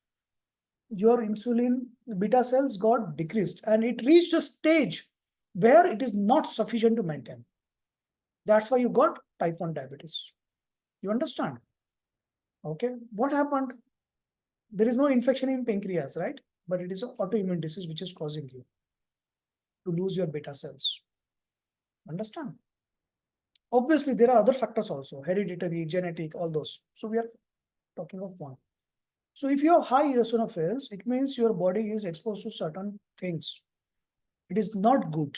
Your insulin beta cells got decreased and it reached a stage where it is not sufficient to maintain. That's why you got type 1 diabetes. You understand? Okay. What happened? There is no infection in pancreas, right? But it is an autoimmune disease which is causing you to lose your beta cells. Understand? Obviously, there are other factors also, hereditary, genetic, all those. So we are talking of one. So if you have high eosinophils, it means your body is exposed to certain things. It is not good.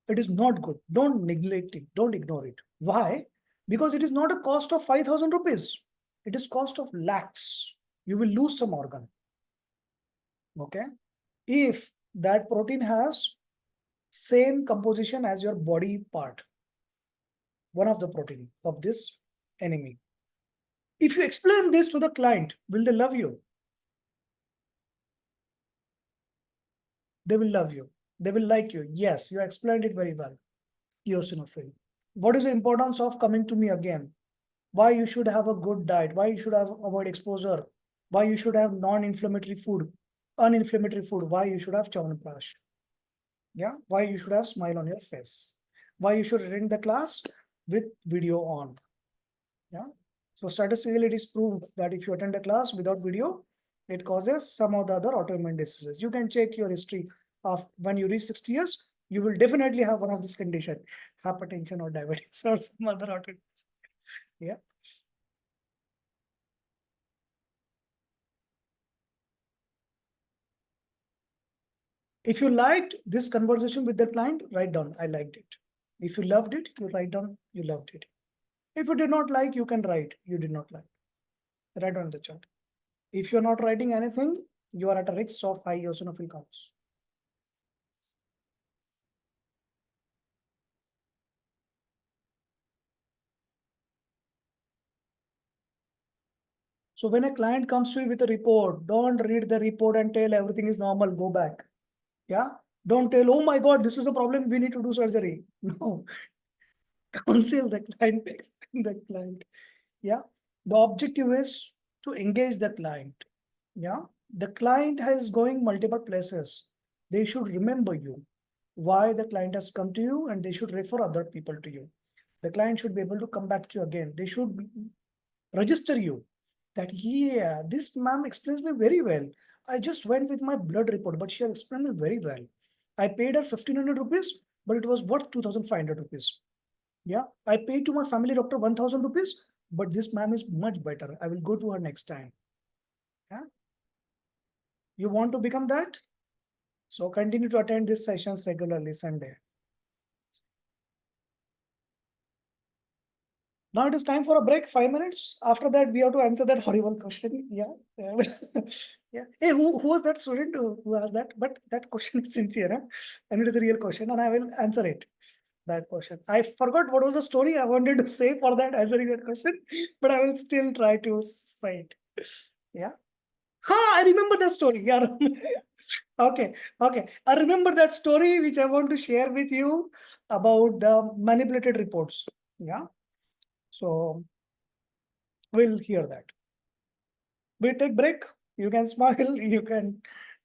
It is not good. Don't neglect it. Don't ignore it. Why? Because it is not a cost of 5,000 rupees. It is cost of lakhs. You will lose some organ. Okay. If that protein has same composition as your body part, one of the protein of this enemy. If you explain this to the client, will they love you? They will love you. They will like you. Yes, you explained it very well. Eosinophil. What is the importance of coming to me again? Why you should have a good diet? Why you should have avoid exposure? Why you should have non-inflammatory food, uninflammatory food? Why you should have Chyawanprash? Yeah. Why you should have smile on your face? Why you should attend the class with video on? Yeah. So statistically, it is proved that if you attend a class without video, it causes some of the other autoimmune diseases. You can check your history of when you reach 60 years, you will definitely have one of this condition, hypertension or diabetes or some other autoimmune. Yeah. If you liked this conversation with the client, write down, I liked it. If you loved it, you write down, you loved it. If you did not like, you can write, you did not like. Write on the chat. If you're not writing anything, you are at a risk of high eosinophil counts. So when a client comes to you with a report, don't read the report and tell everything is normal, go back. Yeah. Don't tell, oh my God, this is a problem, we need to do surgery. No, counsel the client, explain the client. Yeah. The objective is to engage the client. Yeah. The client is going multiple places. They should remember you, why the client has come to you, and they should refer other people to you. The client should be able to come back to you again. They should register you that, yeah, this ma'am explains me very well. I just went with my blood report, but she explained me very well. I paid her 1,500 rupees, but it was worth 2,500 rupees. Yeah, I paid to my family doctor 1,000 rupees, but this ma'am is much better. I will go to her next time. Yeah, you want to become that? So continue to attend these sessions regularly Sunday. Now it is time for a break, 5 minutes. After that, we have to answer that horrible question. Yeah. Yeah. Yeah. Hey, who was that student who asked that? But that question is sincere, huh? And it is a real question, and I will answer it. That question. I forgot what was the story I wanted to say for that answering that question, but I will still try to say it. Yeah. Ha, I remember that story. Yeah. Okay. Okay. I remember that story which I want to share with you about the manipulated reports. Yeah. So we'll hear that. We take break. You can smile. You can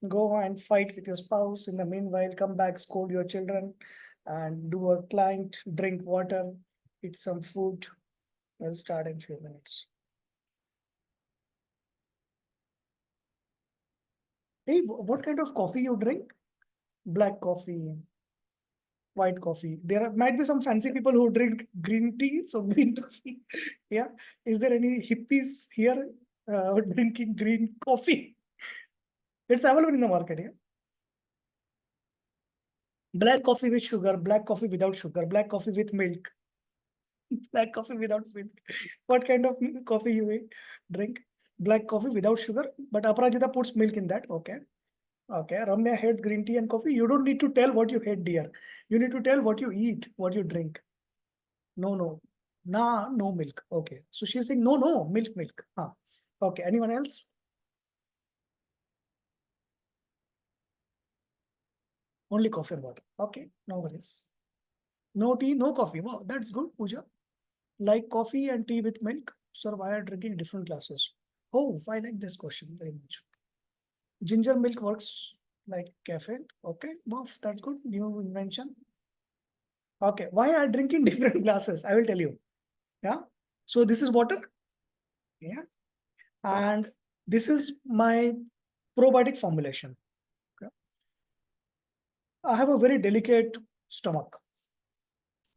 go and fight with your spouse. In the meanwhile, come back, scold your children, and do a client, drink water, eat some food. We'll start in few minutes. Hey, what kind of coffee you drink? Black coffee, white coffee. Might be some fancy people who drink green tea, so green coffee. Yeah. Is there any hippies here drinking green coffee? It's available in the market. Yeah. Black coffee with sugar, black coffee without sugar, black coffee with milk, black coffee without milk. What kind of coffee you drink? Black coffee without sugar, but Aparajita puts milk in that. Okay. Okay. Ramya hates green tea and coffee. You don't need to tell what you hate, dear. You need to tell what you eat, what you drink. No, no. Nah, no milk. Okay. So she's saying, no, no, milk, milk. Huh. Okay. Anyone else? Only coffee and water. Okay. No worries. No tea, no coffee. Wow, that's good, Pooja. Like coffee and tea with milk, sir, why are drinking different glasses? Oh, I like this question very much. Ginger milk works like caffeine. Okay, wow, that's good. New invention. Okay, why are drinking different glasses? I will tell you. Yeah. So this is water. Yeah. And this is my probiotic formulation. Okay. I have a very delicate stomach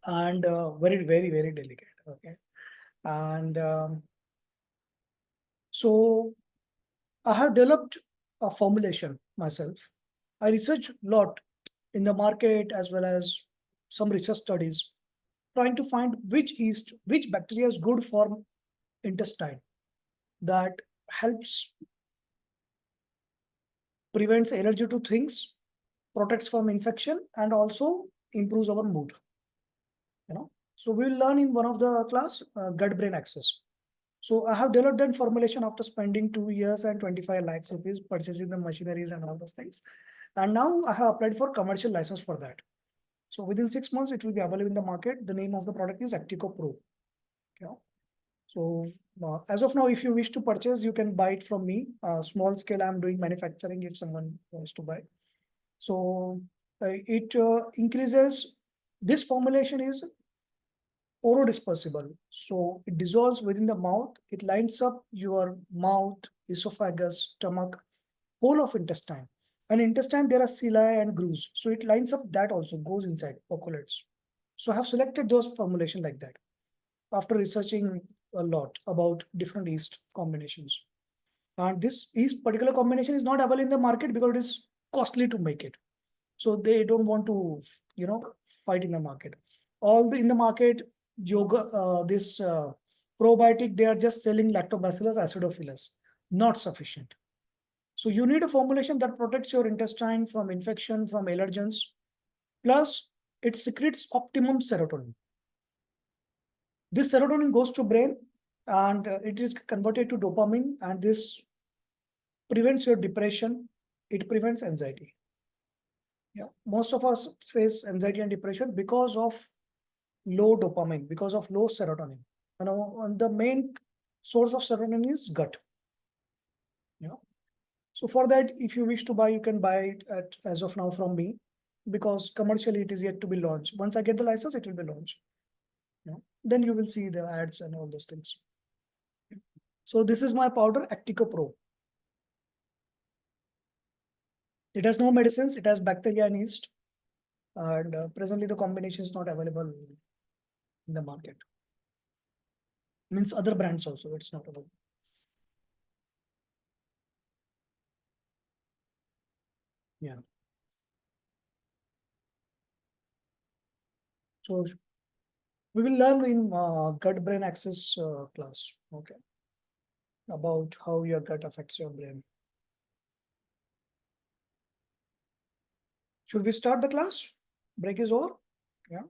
and very delicate. Okay. And so I have developed a formulation myself. I research a lot in the market as well as some research studies, trying to find which bacteria is good for intestine that helps prevents allergy to things, protects from infection, and also improves our mood. You know, so we'll learn in one of the class gut-brain axis. So I have developed that formulation after spending 2 years and 25 lakhs rupees purchasing the machineries and all those things. And now I have applied for commercial license for that. So within 6 months, it will be available in the market. The name of the product is Actico Pro. Okay. So as of now, if you wish to purchase, you can buy it from me. Small scale, I'm doing manufacturing if someone wants to buy. So it increases, this formulation is orodispersible. So it dissolves within the mouth. It lines up your mouth, esophagus, stomach, whole of intestine. And intestine, there are cilia and grooves. So it lines up that also, goes inside, percolates. So I have selected those formulation like that after researching a lot about different yeast combinations. And this yeast particular combination is not available in the market because it is costly to make it. So they don't want to, fight in the market. All the in the market, yoga, this probiotic, they are just selling lactobacillus acidophilus, not sufficient. So you need a formulation that protects your intestine from infection, from allergens. Plus, it secretes optimum serotonin. This serotonin goes to brain and it is converted to dopamine, and this prevents your depression. It prevents anxiety. Yeah, most of us face anxiety and depression because of low dopamine, because of low serotonin. And the main source of serotonin is gut. Yeah. So for that, if you wish to buy, you can buy it as of now from me, because commercially it is yet to be launched. Once I get the license, it will be launched. Yeah. Then you will see the ads and all those things. So this is my powder, Actico Pro. It has no medicines. It has bacteria and yeast. And presently the combination is not available in the market. Means other brands also, it's not available. Yeah. So we will learn in gut-brain axis class, okay, about how your gut affects your brain. Should we start the class? Break is over? Yeah.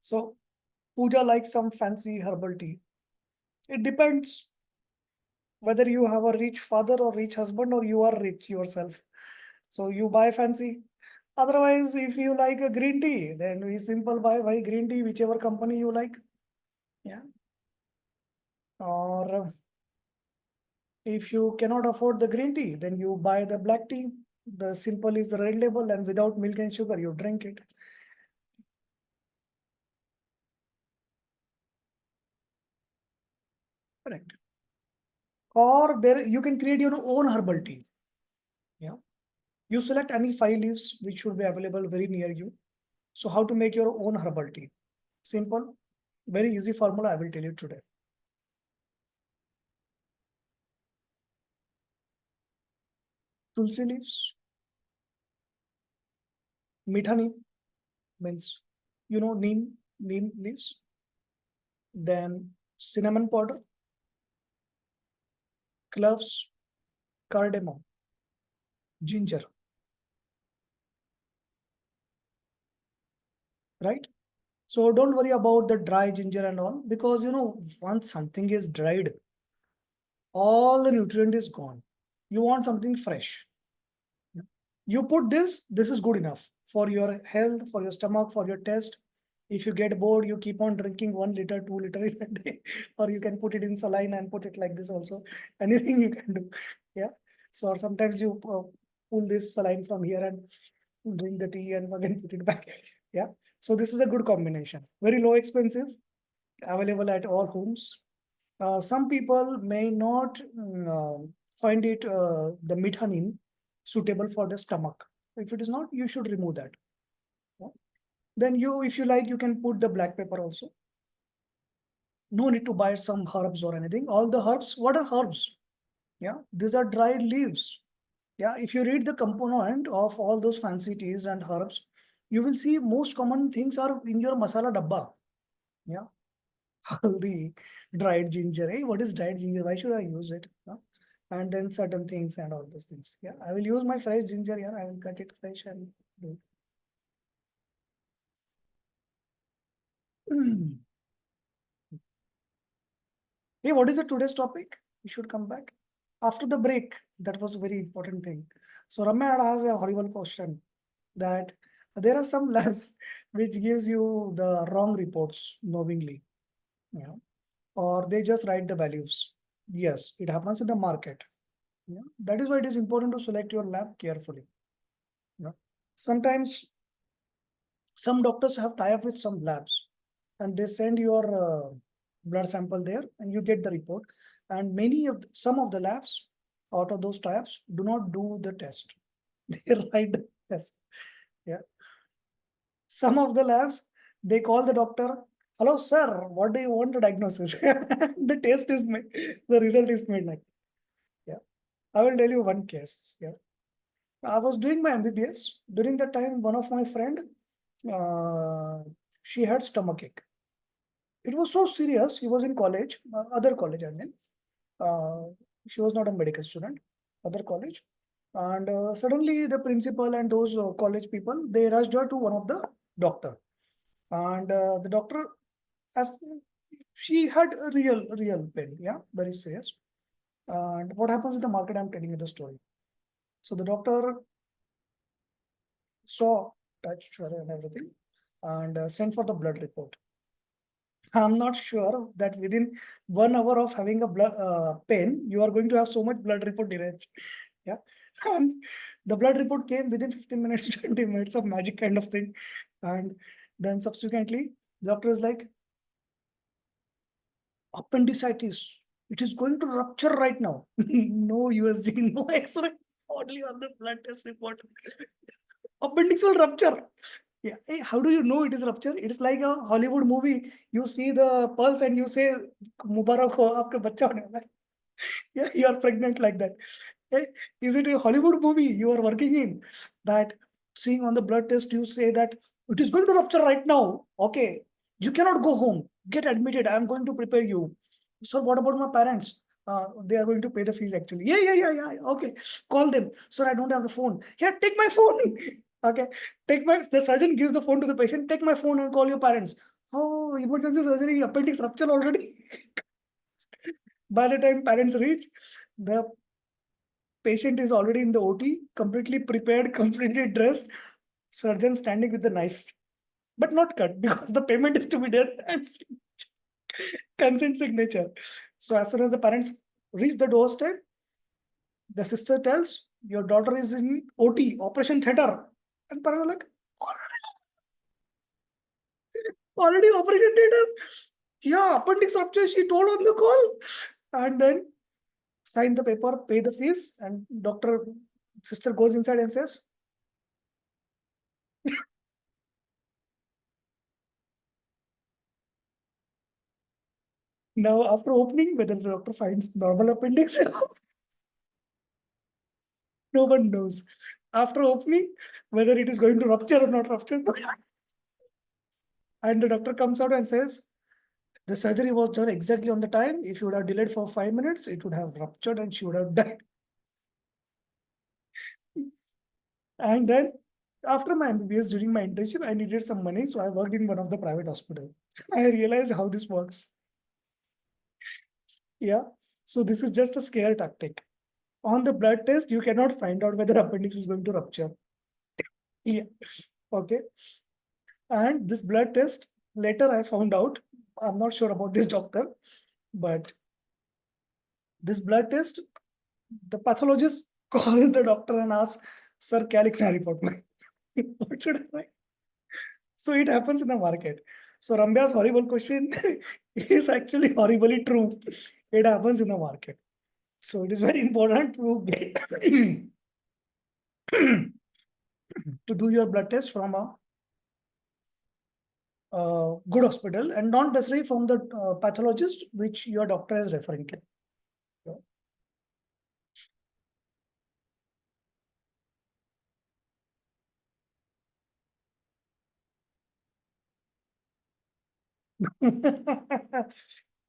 So Pooja likes some fancy herbal tea. It depends whether you have a rich father or rich husband, or you are rich yourself. So you buy fancy. Otherwise, if you like a green tea, then we simple buy green tea, whichever company you like. Yeah. Or if you cannot afford the green tea, then you buy the black tea. The simple is the red label, and without milk and sugar, you drink it. Correct. Or there you can create your own herbal tea. Yeah. You select any 5 leaves which should be available very near you. So how to make your own herbal tea? Simple, very easy formula I will tell you today. Tulsi leaves, meetha neem means, neem leaves. Then cinnamon powder, cloves, cardamom, ginger, right? So don't worry about the dry ginger and all, because once something is dried, all the nutrient is gone. You want something fresh. You put this is good enough for your health, for your stomach, for your taste. If you get bored, you keep on drinking 1 liter, 2 liter in a day, or you can put it in saline and put it like this also. Anything you can do. Yeah. So or sometimes you pull this saline from here and drink the tea and again put it back. Yeah. So this is a good combination. Very low expensive, available at all homes. Some people may not find it the methanin suitable for the stomach. If it is not, you should remove that. Yeah. Then if you like, you can put the black pepper also. No need to buy some herbs or anything. All the herbs, what are herbs? Yeah, these are dried leaves. Yeah, if you read the component of all those fancy teas and herbs, you will see most common things are in your masala dabba. Yeah, all the dried ginger. Hey, what is dried ginger? Why should I use it? No? And then certain things and all those things. Yeah, I will use my fresh ginger here. I will cut it fresh and do it. Hey, what is the today's topic? We should come back after the break. That was a very important thing. So Ramya had asked a horrible question that there are some labs which gives you the wrong reports knowingly, yeah, or they just write the values. Yes, it happens in the market. Yeah. That is why it is important to select your lab carefully. Yeah. Sometimes Some doctors have tie-up with some labs, and they send your blood sample there, and you get the report. And some of the labs out of those tie-ups do not do the test. They write the test. Yeah. Some of the labs, they call the doctor, hello, sir, what do you want to diagnosis? The test is made, the result is made like, yeah. I will tell you one case. Yeah. I was doing my MBBS. During that time, one of my friend, uh, she had stomachache. It was so serious. He was in college, other college, I mean. Uh, she was not a medical student, other college. And suddenly the principal and those college people, they rushed her to one of the doctor. And the doctor, as she had a real pain, yeah, very serious. And what happens in the market, I'm telling you the story. So the doctor saw, touched her and everything, and sent for the blood report. I'm not sure that within 1 hour of having a blood pain, you are going to have so much blood report deranged. Yeah. And the blood report came within 15 minutes, 20 minutes of magic kind of thing. And then subsequently, doctor is like, appendicitis. It is going to rupture right now. No USG, no X-ray, only on the blood test report. Appendix will rupture. Yeah. Hey, how do you know it is rupture? It is like a Hollywood movie. You see the pulse and you say, Mubarak ho, aapka bachcha hone wala hai." Yeah, you are pregnant like that. Hey, is it a Hollywood movie you are working in? That seeing on the blood test, you say that it is going to rupture right now. Okay, you cannot go home. Get admitted. I am going to prepare you. So what about my parents? They are going to pay the fees actually. Yeah. Okay, call them. Sir, I don't have the phone. Yeah, take my phone. Okay, the surgeon gives the phone to the patient. Take my phone and call your parents. Oh, emergency surgery, appendix rupture already. By the time parents reach, the patient is already in the OT, completely prepared, completely dressed, surgeon standing with the knife, but not cut because the payment is to be done and consent signature. So as soon as the parents reach the doorstep, the sister tells, your daughter is in OT, operation theater. And parents are like, already operation theater? Yeah, appendix rupture, she told on the call. And then sign the paper, pay the fees, and sister goes inside and says, now after opening, whether the doctor finds normal appendix, no one knows. After opening, whether it is going to rupture or not rupture. And the doctor comes out and says, the surgery was done exactly on the time. If you would have delayed for 5 minutes, it would have ruptured and she would have died. And then after my MBBS, during my internship, I needed some money. So I worked in one of the private hospital. I realized how this works. Yeah. So this is just a scare tactic. On the blood test, you cannot find out whether appendix is going to rupture. Yeah. Okay. And this blood test, later I found out, I'm not sure about this doctor, but this blood test, the pathologist called the doctor and asked, Sir, kya likhna hai report mein? What should I write? So it happens in the market. So Ramya's horrible question is actually horribly true. It happens in the market. So it is very important to get to do your blood test from a good hospital and not necessarily from the pathologist which your doctor is referring to.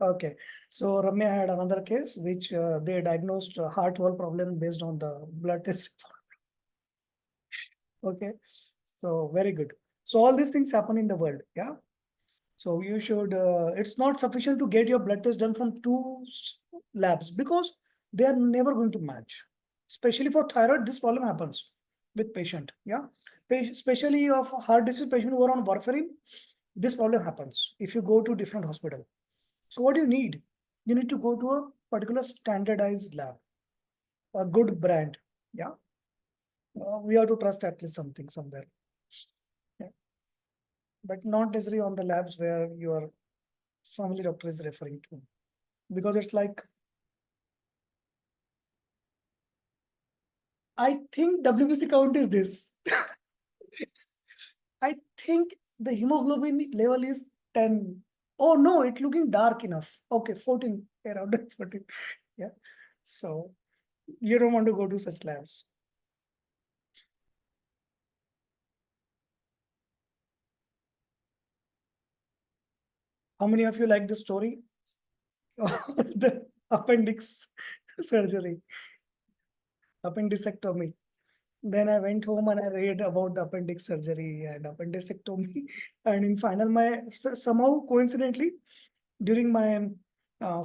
Okay, so Ramya had another case which they diagnosed a heart wall problem based on the blood test. Okay, so very good. So all these things happen in the world, yeah. So you should. It's not sufficient to get your blood test done from labs because they are never going to match. Especially for thyroid, this problem happens with patient. Yeah, especially of heart disease patient who are on warfarin, this problem happens if you go to different hospital. So what do you need? You need to go to a particular standardized lab, a good brand. Yeah, we have to trust at least something somewhere. Yeah. but not necessarily on the labs where your family doctor is referring to, because it's like, I think WBC count is this. I think the hemoglobin level is 10. Oh no, it's looking dark enough. Okay, 14, around 14. Yeah. So you don't want to go to such labs. How many of you like the story of the appendix surgery, appendicectomy? Then I went home and I read about the appendix surgery and appendicectomy. And in final, somehow coincidentally, during my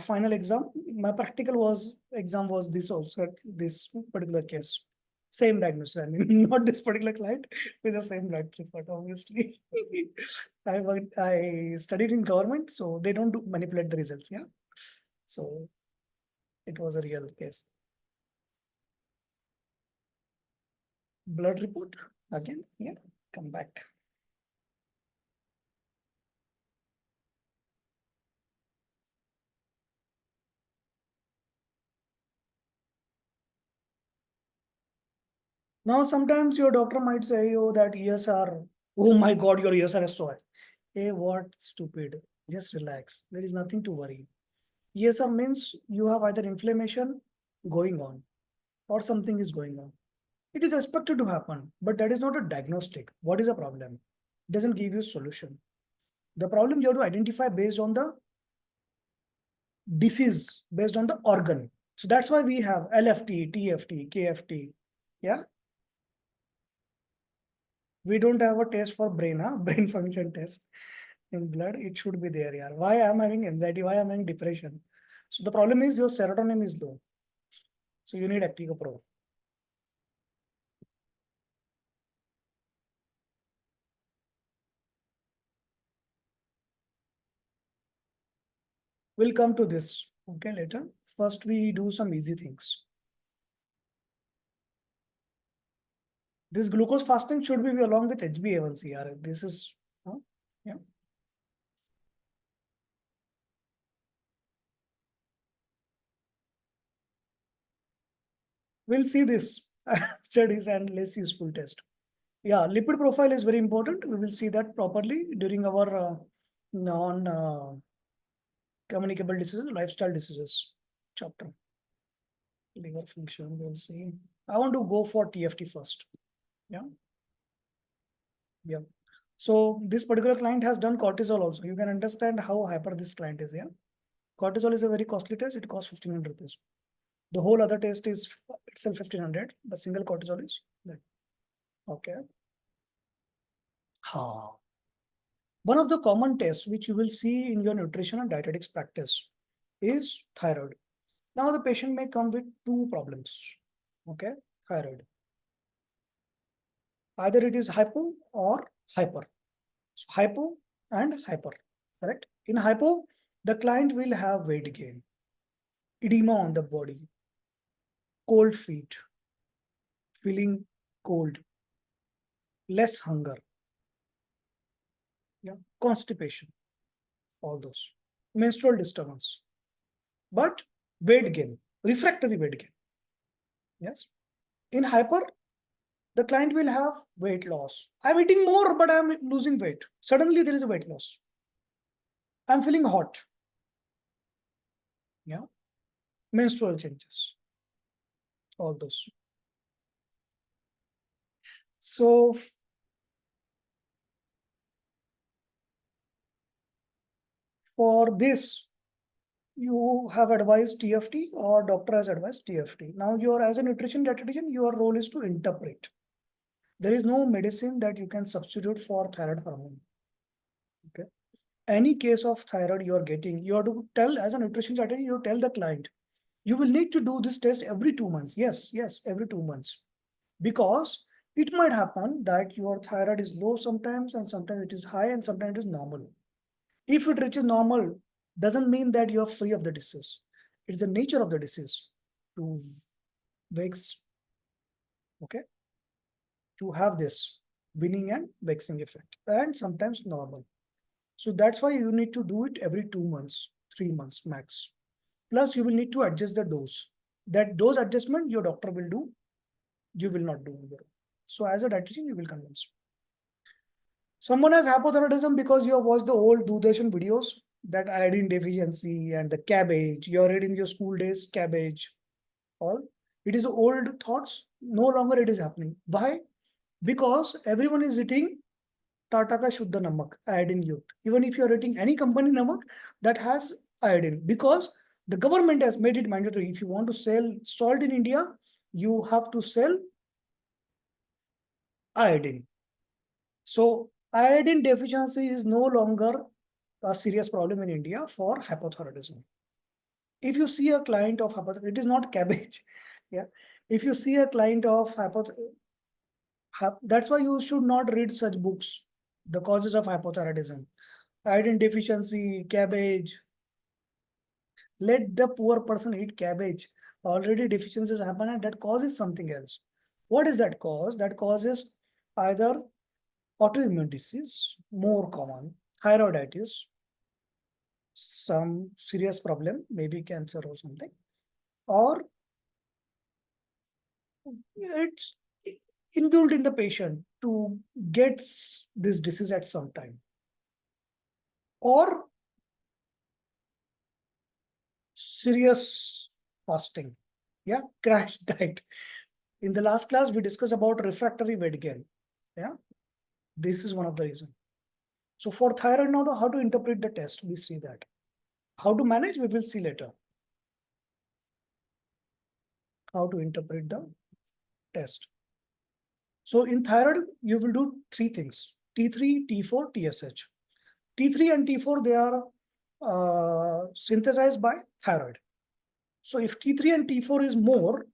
final exam, my practical exam was this also, this particular case. Same diagnosis. I mean, not this particular client with the same blood report, obviously. I studied in government, so they don't manipulate the results. Yeah. So it was a real case. Blood report again. Yeah. Come back. Now, sometimes your doctor might say, oh, that ears are, oh my God, your ears are sore. Hey, what stupid. Just relax. There is nothing to worry. ESR means you have either inflammation going on or something is going on. It is expected to happen, but that is not a diagnostic. What is the problem? It doesn't give you a solution. The problem you have to identify based on the disease, based on the organ. So that's why we have LFT, TFT, KFT. Yeah. We don't have a test for brain, huh? Brain function test in blood. It should be there. Yeah. Why I'm having anxiety? Why I'm having depression? So the problem is your serotonin is low. So you need Activa Pro. We'll come to this, okay, later. First, we do some easy things. This glucose fasting should be along with HbA1c. This is, yeah. We'll see this studies and less useful test. Yeah, lipid profile is very important. We will see that properly during our non-communicable diseases, lifestyle diseases chapter. Liver function, we'll see. I want to go for TFT first. Yeah. Yeah. So this particular client has done cortisol also. You can understand how hyper this client is. Yeah. Cortisol is a very costly test. It costs 1,500 rupees. The whole other test is itself 1,500. The single cortisol is that. Okay. Ha. One of the common tests which you will see in your nutrition and dietetics practice is thyroid. Now the patient may come with two problems. Okay. Thyroid. Either it is hypo or hyper. So hypo and hyper, correct? In hypo, the client will have weight gain, edema on the body, cold feet, feeling cold, less hunger, yeah, constipation, all those, menstrual disturbance, but weight gain, refractory weight gain. Yes. In hyper, the client will have weight loss. I'm eating more, but I'm losing weight. Suddenly there is a weight loss. I'm feeling hot. Yeah. Menstrual changes. All those. So for this, you have advised TFT or doctor has advised TFT. Now you're as a nutrition dietitian, your role is to interpret. There is no medicine that you can substitute for thyroid hormone. Okay. Any case of thyroid you're getting, you have to tell as a nutrition dietitian, you tell the client, you will need to do this test every 2 months. Yes, every 2 months. Because it might happen that your thyroid is low sometimes and sometimes it is high and sometimes it is normal. If it reaches normal, doesn't mean that you're free of the disease. It's the nature of the disease to wakes, okay, to have this. winning and vexing effect, and sometimes normal. So that's why you need to do it every 2 months, 3 months max. Plus, you will need to adjust the dose. That dose adjustment your doctor will do, you will not do. So as a dietitian, you will convince. Someone has hypothyroidism because you have watched the old Doordarshan videos, that iodine deficiency and the cabbage. You read in your school days, cabbage, all. It is old thoughts. No longer it is happening. Why? Because everyone is eating Tata ka Shuddha Namak, iodine youth. Even if you are eating any company namak that has iodine, because the government has made it mandatory. If you want to sell salt in India, you have to sell iodine. So iodine deficiency is no longer a serious problem in India for hypothyroidism. If you see a client of hypothyroidism, it is not cabbage. Yeah. If you see a client of hypothyroidism, that's why you should not read such books. The causes of hypothyroidism, iodine deficiency, cabbage. Let the poor person eat cabbage. Already deficiencies happen and that causes something else. What is that cause? That causes either autoimmune disease, more common, thyroiditis, some serious problem, maybe cancer or something, or it's inbuilt in the patient to get this disease at some time, or serious fasting, yeah, crash diet. In the last class, we discussed about refractory weight gain. Yeah, this is one of the reasons. So for thyroid, now how to interpret the test, we see that. How to manage, we will see later. How to interpret the test. So in thyroid, you will do three things: T3, T4, TSH. T3 and T4, they are synthesized by thyroid. So if T3 and T4 is more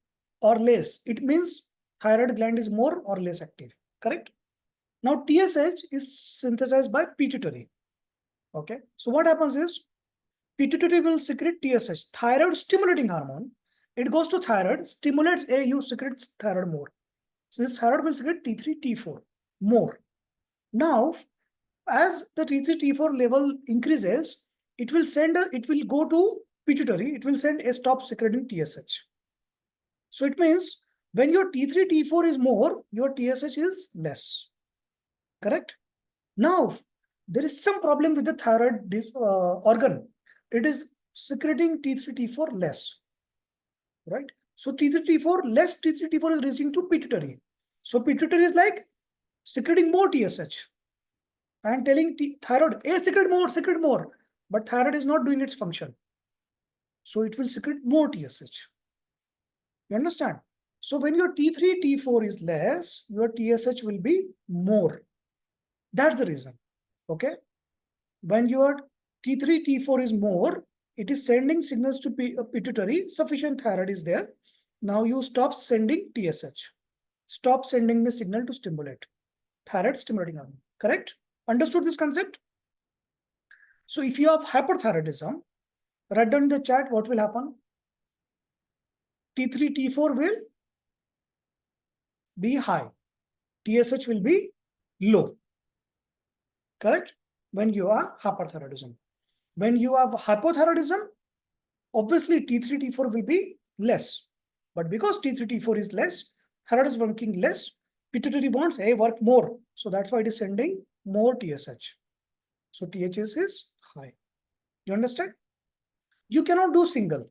or less, it means thyroid gland is more or less active, correct? Now TSH is synthesized by pituitary. Okay, so what happens is pituitary will secrete TSH, thyroid stimulating hormone. It goes to thyroid, stimulates AU, secretes thyroid more. So this thyroid will secrete T3, T4 more. Now, as the T3, T4 level increases, it will go to pituitary, it will send a stop secreting TSH. So it means when your T3, T4 is more, your TSH is less. Correct? Now, there is some problem with the thyroid organ. It is secreting T3, T4 less. Right? So T3, T4 less, T3, T4 is reaching to pituitary. So pituitary is like secreting more TSH and telling thyroid, hey, secret more. But thyroid is not doing its function. So it will secrete more TSH. You understand? So when your T3, T4 is less, your TSH will be more. That's the reason. Okay. When your T3, T4 is more, it is sending signals to pituitary, sufficient thyroid is there. Now you stop sending TSH. Stop sending the signal to stimulate. Thyroid stimulating hormone. Correct? Understood this concept? So if you have hyperthyroidism, write down in the chat what will happen. T3, T4 will be high. TSH will be low. Correct? When you are hyperthyroidism. When you have hypothyroidism, obviously T3, T4 will be less. But because T3, T4 is less, thyroid is working less, pituitary wants A work more. So that's why it is sending more TSH. So THS is high. You understand? You cannot do single.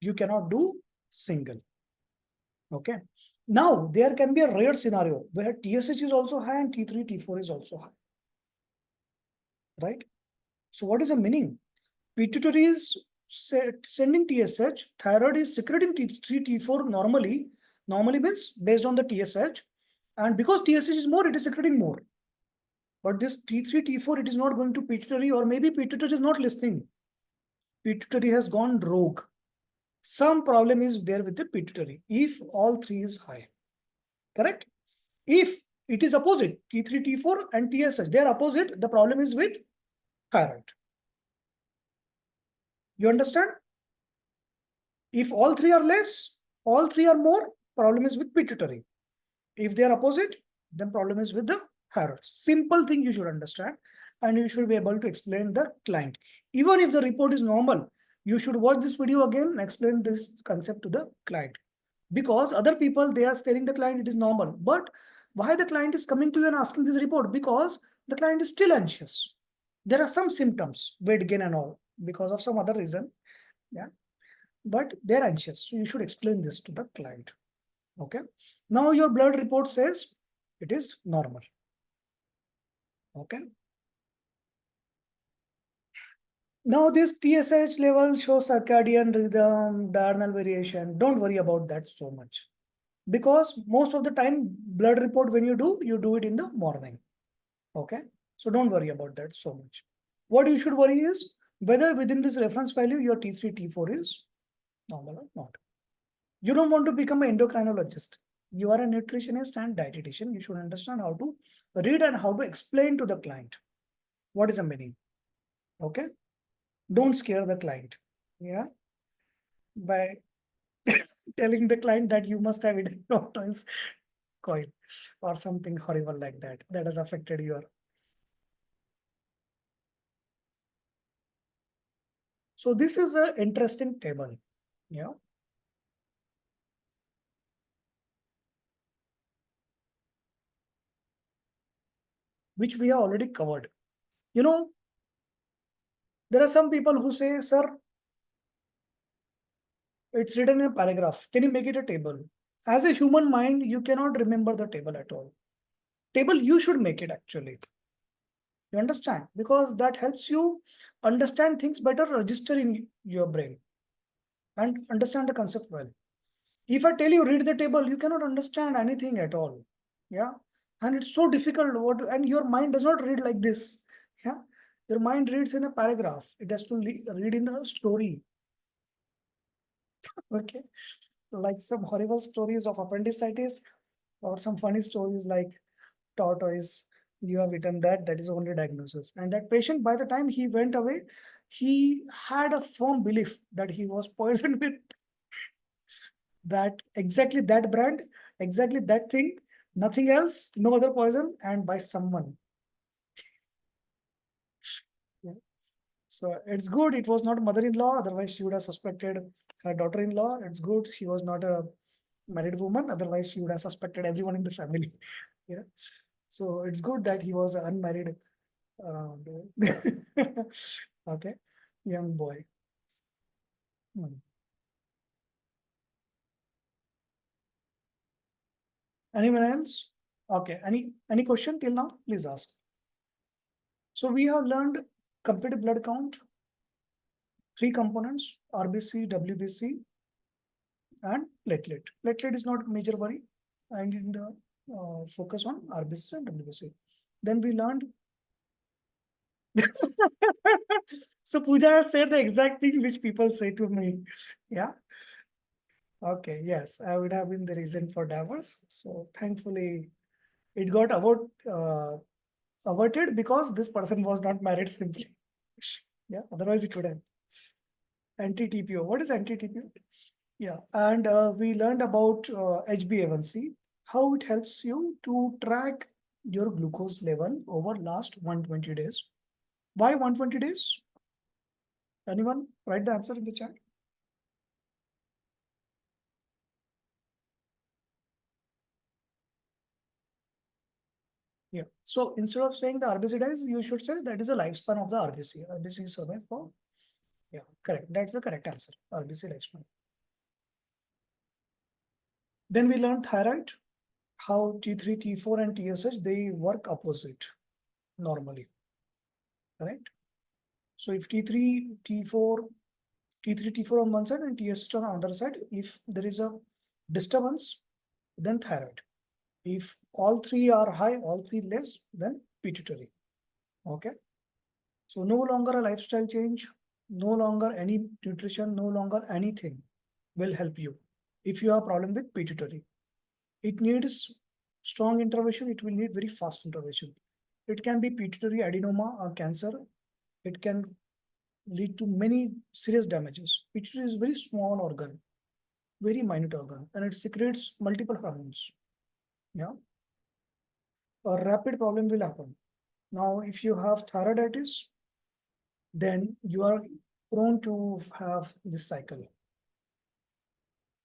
You cannot do single. Okay. Now, there can be a rare scenario where TSH is also high and T3, T4 is also high. Right? So what is the meaning? Pituitary is sending TSH, thyroid is secreting T3, T4 normally. Normally means based on the TSH. And because TSH is more, it is secreting more. But this T3, T4, it is not going to pituitary, or maybe pituitary is not listening. Pituitary has gone rogue. Some problem is there with the pituitary if all three is high. Correct? If it is opposite, T3, T4 and TSH, they are opposite, the problem is with thyroid. You understand? If all three are less, all three are more, problem is with pituitary. If they are opposite, then problem is with the thyroid. Simple thing you should understand, and you should be able to explain the client. Even if the report is normal, you should watch this video again and explain this concept to the client. Because other people, they are telling the client it is normal. But why the client is coming to you and asking this report? Because the client is still anxious. There are some symptoms, weight gain and all, because of some other reason. Yeah. But they're anxious. So you should explain this to the client. Okay. Now your blood report says it is normal. Okay. Now this TSH level shows circadian rhythm, diurnal variation. Don't worry about that so much. Because most of the time, blood report when you do it in the morning. Okay. So don't worry about that so much. What you should worry is whether within this reference value, your T3, T4 is normal or not. You don't want to become an endocrinologist. You are a nutritionist and dietitian. You should understand how to read and how to explain to the client what is the meaning. Okay. Don't scare the client. Yeah. By telling the client that you must have eaten tortoise coin or something horrible like that. That has affected your. So this is an interesting table. Yeah. Which we have already covered. You know, there are some people who say, sir, it's written in a paragraph. Can you make it a table? As a human mind, you cannot remember the table at all. Table, you should make it actually. You understand? Because that helps you understand things better, register in your brain and understand the concept well. If I tell you read the table, you cannot understand anything at all. Yeah. And it's so difficult. And your mind does not read like this. Yeah. Your mind reads in a paragraph. It has to read in a story. Okay. Like some horrible stories of appendicitis or some funny stories like tortoise, you have eaten that, that is only diagnosis. And that patient, by the time he went away, he had a firm belief that he was poisoned with that exactly that brand, exactly that thing, nothing else, no other poison, and by someone. Yeah. So it's good it was not mother-in-law, otherwise she would have suspected her daughter-in-law. It's good she was not a married woman, otherwise she would have suspected everyone in the family. Yeah. So it's good that he was unmarried. Okay, young boy. Hmm. Anyone else? Okay, any question till now? Please ask. So we have learned complete blood count, three components, RBC, WBC, and platelet. Platelet is not major worry, and in the focus on RBC and WBC. Then we learned. So Pooja has said the exact thing which people say to me. Yeah. Okay. Yes, I would have been the reason for divorce. So thankfully, it got averted because this person was not married simply. Yeah. Otherwise, it would have. Anti-TPO. What is anti-TPO? Yeah, and we learned about HbA1c, how it helps you to track your glucose level over last 120 days. Why 120 days? Anyone write the answer in the chat? Yeah. So instead of saying the RBC dies, you should say that is a lifespan of the RBC. RBC is survive for. Yeah, correct. That's the correct answer. RBC lifespan. Then we learned thyroid, how T3, T4, and TSH they work opposite normally. Correct. So if T3, T4, T3, T4 on one side and TSH on the other side, if there is a disturbance, then thyroid. If all three are high, all three less, then pituitary. Okay. So no longer a lifestyle change, no longer any nutrition, no longer anything will help you. If you have a problem with pituitary, it needs strong intervention. It will need very fast intervention. It can be pituitary adenoma or cancer. It can lead to many serious damages. Pituitary is a very small organ, very minute organ, and it secretes multiple hormones. Yeah, a rapid problem will happen. Now, if you have thyroiditis, then you are prone to have this cycle.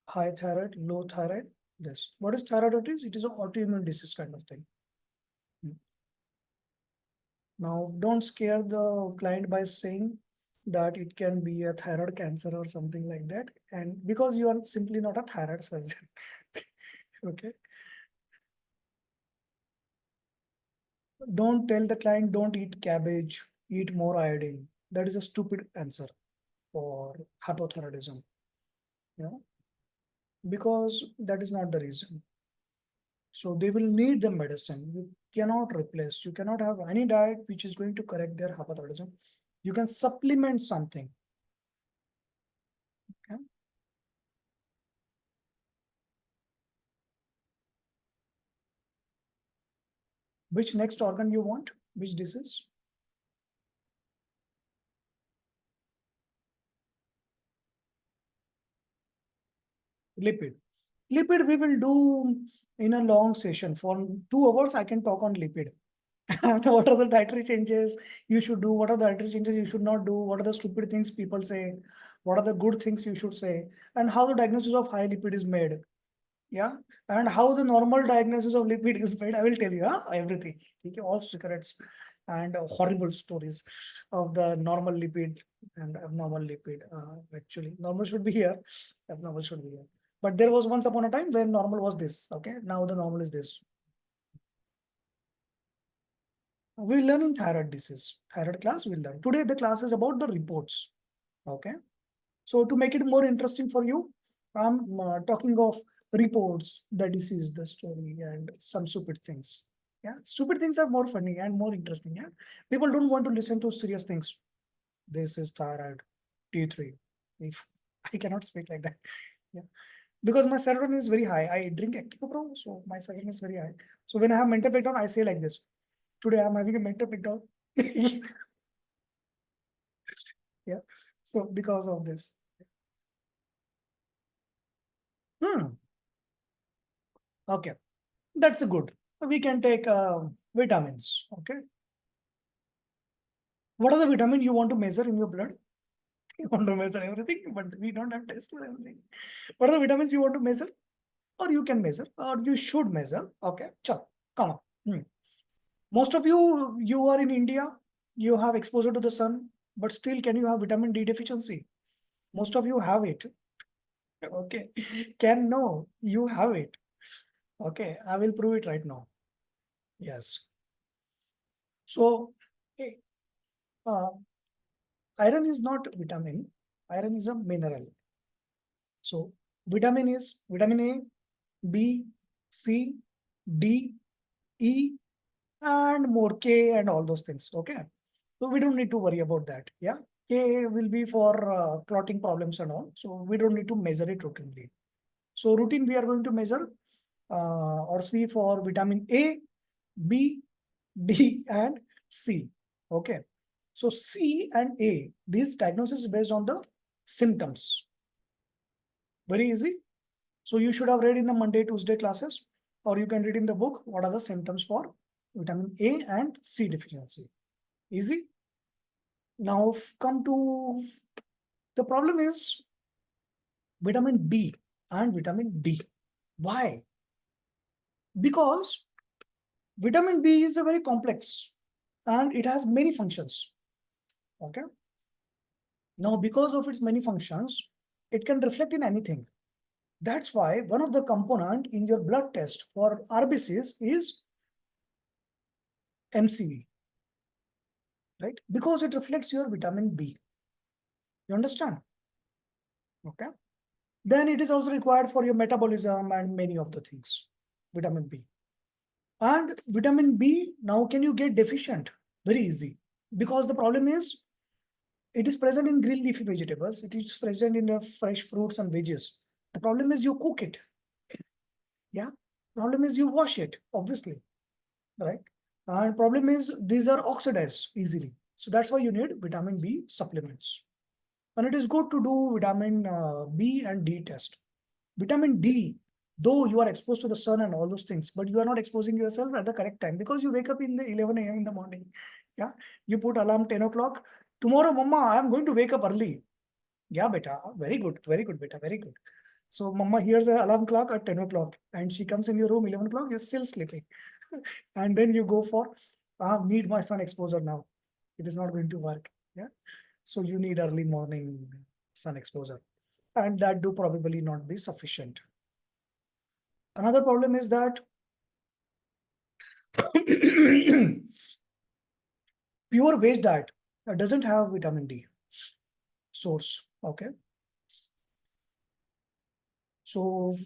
High thyroid, low thyroid, this. What is thyroiditis? It is an autoimmune disease kind of thing. Now, don't scare the client by saying that it can be a thyroid cancer or something like that. And because you are simply not a thyroid surgeon. Okay. Don't tell the client, don't eat cabbage, eat more iodine. That is a stupid answer for hypothyroidism. Yeah. Because that is not the reason. So they will need the medicine. You cannot replace, you cannot have any diet which is going to correct their hypothyroidism. You can supplement something. Okay? Which next organ you want? Which disease? Lipid. Lipid we will do in a long session. For 2 hours, I can talk on lipid. What are the dietary changes you should do? What are the dietary changes you should not do? What are the stupid things people say? What are the good things you should say? And how the diagnosis of high lipid is made. Yeah. And how the normal diagnosis of lipid is made. I will tell you everything. Okay, all secrets and horrible stories of the normal lipid and abnormal lipid. Actually, normal should be here, abnormal should be here. But there was once upon a time when normal was this. Okay. Now the normal is this. We learn in thyroid disease. Thyroid class we learn. Today the class is about the reports. Okay. So to make it more interesting for you, I'm talking of reports, the disease, the story, and some stupid things. Yeah, stupid things are more funny and more interesting. Yeah, people don't want to listen to serious things. This is thyroid, T3. If I cannot speak like that, yeah, because my serotonin is very high. I drink Active Pro, so my serotonin is very high. So when I have mental breakdown, I say like this: Today I'm having a mental breakdown. Yeah, so because of this. Hmm. Okay. That's good. We can take vitamins. Okay. What are the vitamin you want to measure in your blood? You want to measure everything, but we don't have test for everything. What are the vitamins you want to measure? Or you can measure, or you should measure. Okay. Chal, come on. Most of you, you are in India, you have exposure to the sun, but still can you have vitamin D deficiency? Most of you have it. Okay. Can no, you have it. Okay. I will prove it right now. Yes. So, eh, uh, iron is not vitamin. Iron is a mineral. So vitamin is vitamin A, B, C, D, E, and more K and all those things. Okay. So we don't need to worry about that. Yeah. K will be for clotting problems and all. So we don't need to measure it routinely. So routine we are going to measure or see for vitamin A, B, D, and C. Okay. So C and A, this diagnosis is based on the symptoms. Very easy. So you should have read in the Monday, Tuesday classes, or you can read in the book what are the symptoms for vitamin A and C deficiency. Easy. Now come to the problem is vitamin B and vitamin D. Why? Because vitamin B is a very complex and it has many functions. Okay. Now, because of its many functions, it can reflect in anything. That's why one of the component in your blood test for RBCs is MCV, right? Because it reflects your vitamin B. You understand? Okay. Then it is also required for your metabolism and many of the things, vitamin B. And vitamin B, now can you get deficient? Very easy. Because the problem is, it is present in green leafy vegetables. It is present in the fresh fruits and veggies. The problem is you cook it. Yeah. Problem is you wash it, obviously. Right. And problem is these are oxidized easily. So that's why you need vitamin B supplements. And it is good to do vitamin B and D test. Vitamin D Though you are exposed to the sun and all those things, but you are not exposing yourself at the correct time because you wake up in the 11 a.m. in the morning. Yeah. You put alarm 10 o'clock. Tomorrow, mama, I am going to wake up early. Yeah, beta. Very good. Very good, beta. Very good. So mama hears the alarm clock at 10 o'clock and she comes in your room 11 o'clock, you're still sleeping. And then you go for, need my sun exposure now. It is not going to work. Yeah. So you need early morning sun exposure. And that do probably not be sufficient. Another problem is that pure veg diet doesn't have vitamin D source. Okay. So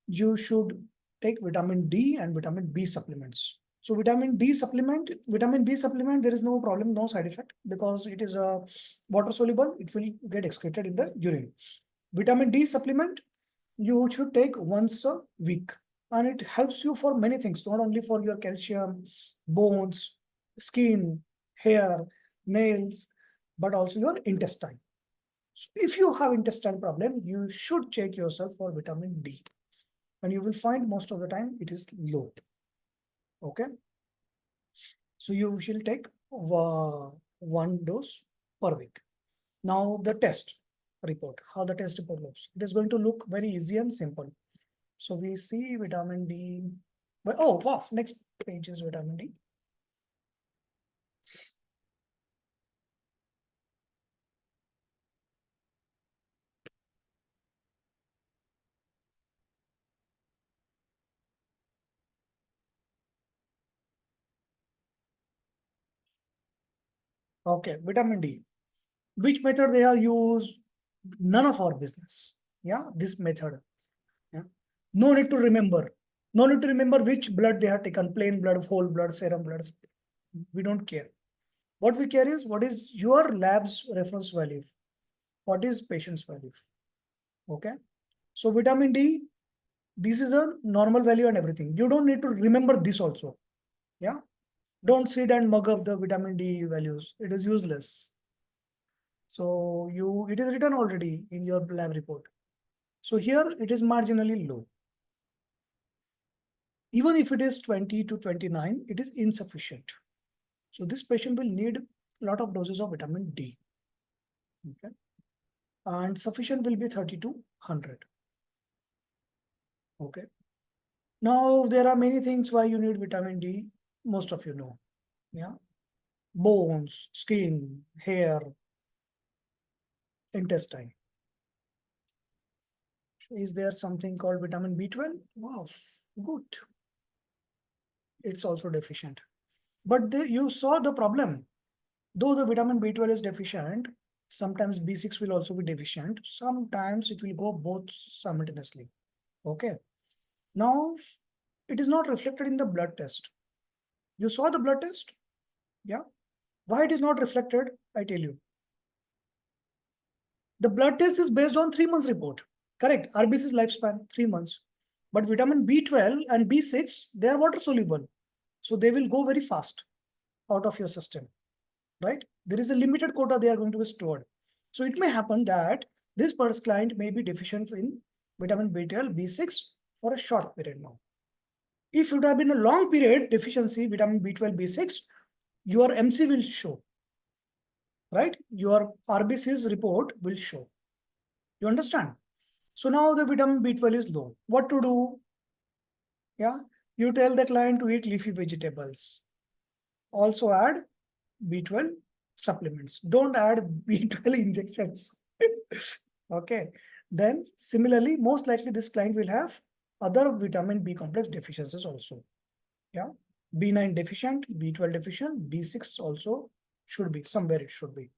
you should take vitamin D and vitamin B supplements. So vitamin B supplement, there is no problem, no side effect because it is a water soluble. It will get excreted in the urine. Vitamin D supplement, you should take once a week. And it helps you for many things, not only for your calcium, bones, skin, hair, nails, but also your intestine. So if you have intestinal problem, you should check yourself for vitamin D. And you will find most of the time it is low. Okay. So you will take one dose per week. Now the test report, how the test report looks. It is going to look very easy and simple. So we see vitamin D. But oh wow, next page is vitamin D. Okay, vitamin D. Which method they are used? None of our business. Yeah, this method. Yeah. No need to remember. No need to remember which blood they have taken, plain blood, whole blood, serum blood. We don't care. What we care is what is your lab's reference value? What is patient's value? Okay. So vitamin D, this is a normal value and everything. You don't need to remember this also. Yeah. Don't sit and mug up the vitamin D values. It is useless. So it is written already in your lab report. So here it is marginally low. Even if it is 20 to 29, it is insufficient. So this patient will need a lot of doses of vitamin D. Okay. And sufficient will be 30 to 100. Okay. Now there are many things why you need vitamin D. Most of you know. Yeah. Bones, skin, hair, intestine. Is there something called vitamin B12? Wow, good. It's also deficient. But you saw the problem. Though the vitamin B12 is deficient, sometimes B6 will also be deficient. Sometimes it will go both simultaneously. Okay. Now, it is not reflected in the blood test. You saw the blood test? Yeah. Why it is not reflected? I tell you. The blood test is based on 3 months report. Correct. RBC's lifespan, 3 months. But vitamin B12 and B6, they are water soluble. So they will go very fast out of your system. Right? There is a limited quota they are going to be stored. So it may happen that this first client may be deficient in vitamin B12, B6 for a short period now. If it would have been a long period deficiency, vitamin B12, B6, your MC will show, right? Your RBC's report will show. You understand? So now the vitamin B12 is low. What to do? Yeah, you tell the client to eat leafy vegetables. Also add B12 supplements. Don't add B12 injections. Okay. Then similarly, most likely this client will have other vitamin B complex deficiencies also. Yeah. B9 deficient, B12 deficient, B6 also should be somewhere it should be.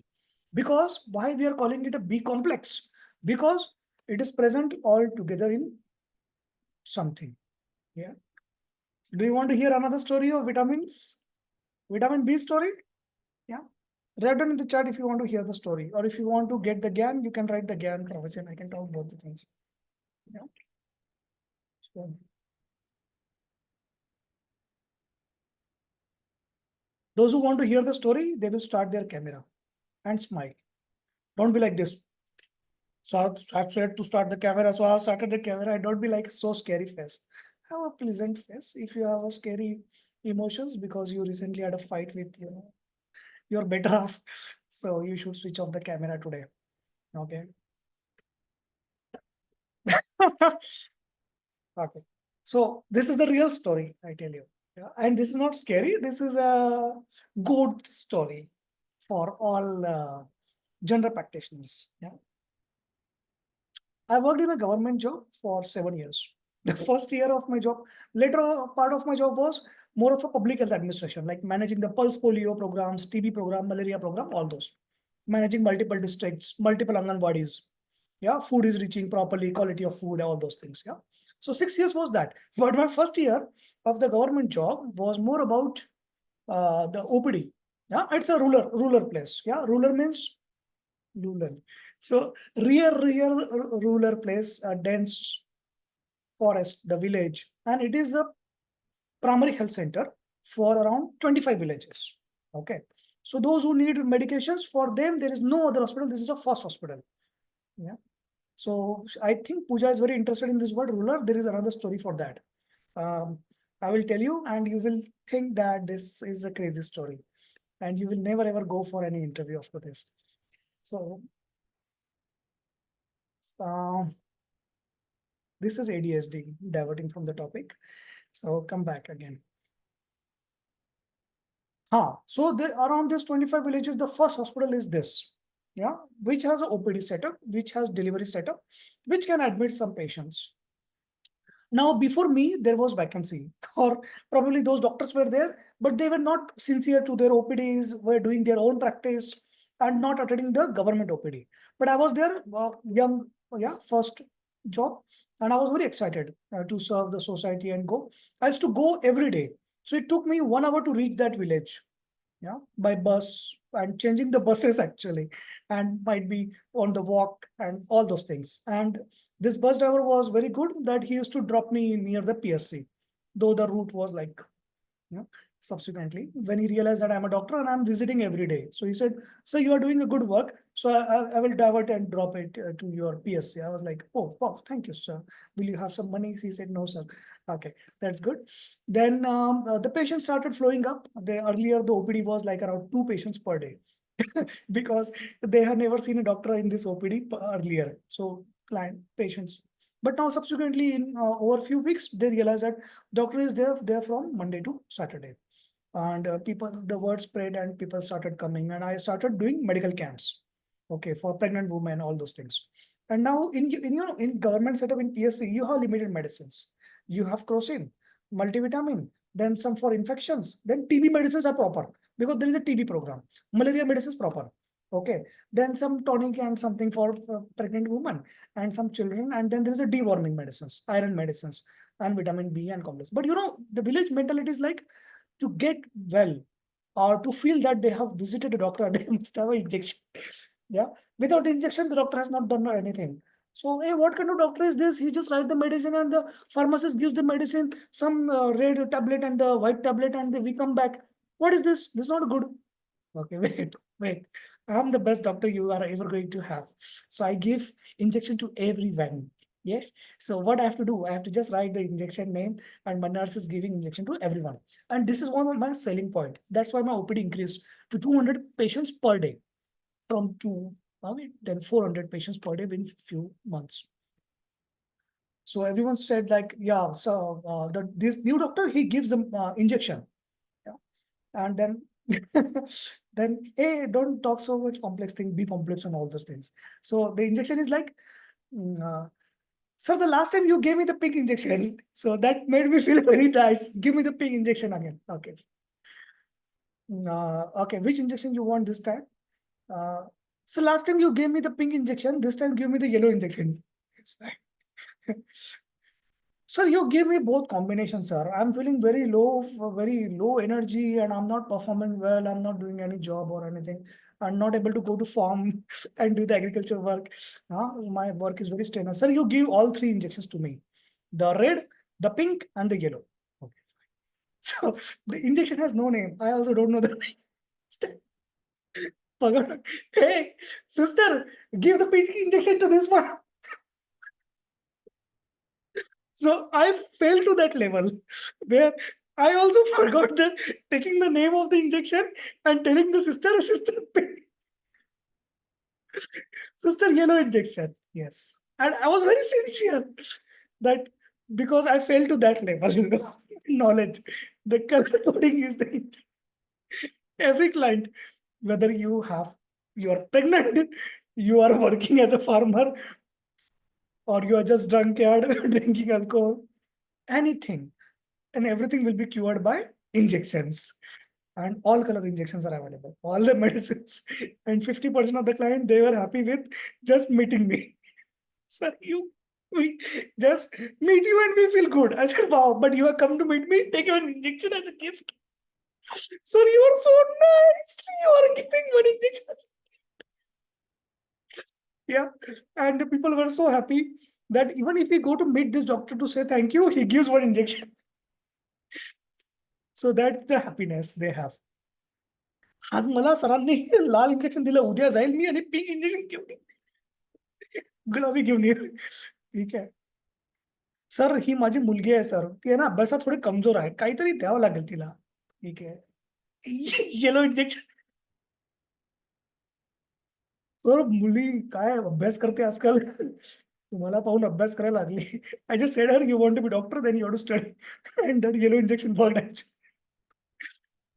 Because why we are calling it a B complex? Because it is present all together in something. Yeah. Do you want to hear another story of vitamins? Vitamin B story? Yeah. Write down in the chat if you want to hear the story, or if you want to get the GAN, you can write the GAN profession. I can talk both the things. Yeah. So, those who want to hear the story, they will start their camera and smile. Don't be like this. So I tried to start the camera. So I started the camera. I don't be like so scary face. Have a pleasant face. If you have a scary emotions because you recently had a fight with, you're better off. So you should switch off the camera today. Okay. Okay. So this is the real story, I tell you. Yeah. And this is not scary. This is a good story for all general practitioners. Yeah. I worked in a government job for 7 years. The first year of my job, later part of my job was more of a public health administration, like managing the pulse polio programs, TB program, malaria program, all those. Managing multiple districts, multiple Anganwadis. Yeah, food is reaching properly, quality of food, all those things. Yeah. So 6 years was that. But my first year of the government job was more about the OPD. Yeah, it's a rural place. Yeah, rural means rural. So real rural place, a dense forest, the village, and it is a primary health center for around 25 villages. Okay. So those who need medications, for them, there is no other hospital. This is a first hospital. Yeah. So I think Pooja is very interested in this word ruler. There is another story for that. Um, I will tell you, and you will think that this is a crazy story, and you will never ever go for any interview after this. So um, this is ADHD, diverting from the topic. So come back again. So around this 25 villages, the first hospital is this, yeah, which has an OPD setup, which has delivery setup, which can admit some patients. Now, before me, there was vacancy, or probably those doctors were there, but they were not sincere to their OPDs, were doing their own practice and not attending the government OPD. But I was there, young, yeah, first job, and I was very excited to serve the society and go. I used to go every day. So it took me 1 hour to reach that village, yeah, by bus and changing the buses actually, and might be on the walk and all those things. And this bus driver was very good that he used to drop me near the PSC, though the route was like, you know, subsequently when he realized that I'm a doctor and I'm visiting every day. So he said, "So you are doing a good work. So I will divert and drop it to your PSC." I was like, "Oh, wow, thank you, sir. Will you have some money?" He said, "No, sir." Okay, that's good. Then the patients started flowing up. Earlier the OPD was like around 2 patients per day because they had never seen a doctor in this OPD earlier. So client patients. But now subsequently in over a few weeks, they realized that doctor is there from Monday to Saturday. And the word spread and people started coming, and I started doing medical camps. Okay, for pregnant women, all those things. And now in government setup in PSC, you have limited medicines. You have crocin, multivitamin, then some for infections, then TB medicines are proper because there is a TB program. Malaria medicines proper. Okay, then some tonic and something for pregnant women and some children, and then there is a deworming medicines, iron medicines, and vitamin B and complex. But the village mentality is like, to get well or to feel that they have visited a doctor, they must have an injection. Yeah. Without injection, the doctor has not done anything. So, hey, what kind of doctor is this? He just writes the medicine and the pharmacist gives the medicine, some red tablet and the white tablet, and we come back. What is this? This is not good. Okay, wait. I'm the best doctor you are ever going to have. So I give injection to everyone. Yes. So what I have to do, I have to just write the injection name, and my nurse is giving injection to everyone. And this is one of my selling point. That's why my OPD increased to 200 patients per day from then 400 patients per day in few months. So everyone said like, yeah, so this new doctor, he gives them injection. Yeah. And then then, hey, don't talk so much complex thing, be complex and all those things. So the injection is like, mm, uh, sir, the last time you gave me the pink injection, so that made me feel very nice. Give me the pink injection again. Okay. Okay, which injection you want this time? Uh, so last time you gave me the pink injection, this time give me the yellow injection. Sir, you give me both combinations, sir. I'm feeling very low energy, and I'm not performing well. I'm not doing any job or anything. I'm not able to go to farm and do the agriculture work. My work is very strenuous. Sir, you give all three injections to me. The red, the pink, and the yellow. Okay. So the injection has no name. I also don't know the name. Hey, sister, give the pink injection to this one. So I fell to that level where I also forgot the taking the name of the injection and telling the sister, sister, sister, yellow injection. Yes. And I was very sincere that because I fell to that level, knowledge. The color coding is the every client, whether you are pregnant, you are working as a farmer, or you are just drunkard drinking alcohol, anything and everything will be cured by injections. And all color injections are available, all the medicines. And 50% of the client, they were happy with just meeting me. Sir, we just meet you and we feel good. I said, wow, but you have come to meet me, take an injection as a gift. Sir, you are so nice. You are giving one injection. Yeah. And the people were so happy that even if we go to meet this doctor to say thank you, he gives one injection. So that's the happiness they have. आज मला सरांनी लाल injection दिलं, उद्या जाईल मी आणि pink injection घेऊन येईल. गुलाबी घेऊन येईल. ठीक आहे. सर ही माझी मुलगी आहे सर. ती आहे ना अभ्यासात थोडी कमजोर आहे. काहीतरी द्यावं लागेल तिला. ठीक आहे. Yellow injection. सर मुली काय अभ्यास करते आजकाल. तुम्हाला पाहून अभ्यास करायला लागली. I just said her, you want to be doctor, then you have to study. And that yellow injection worked actually.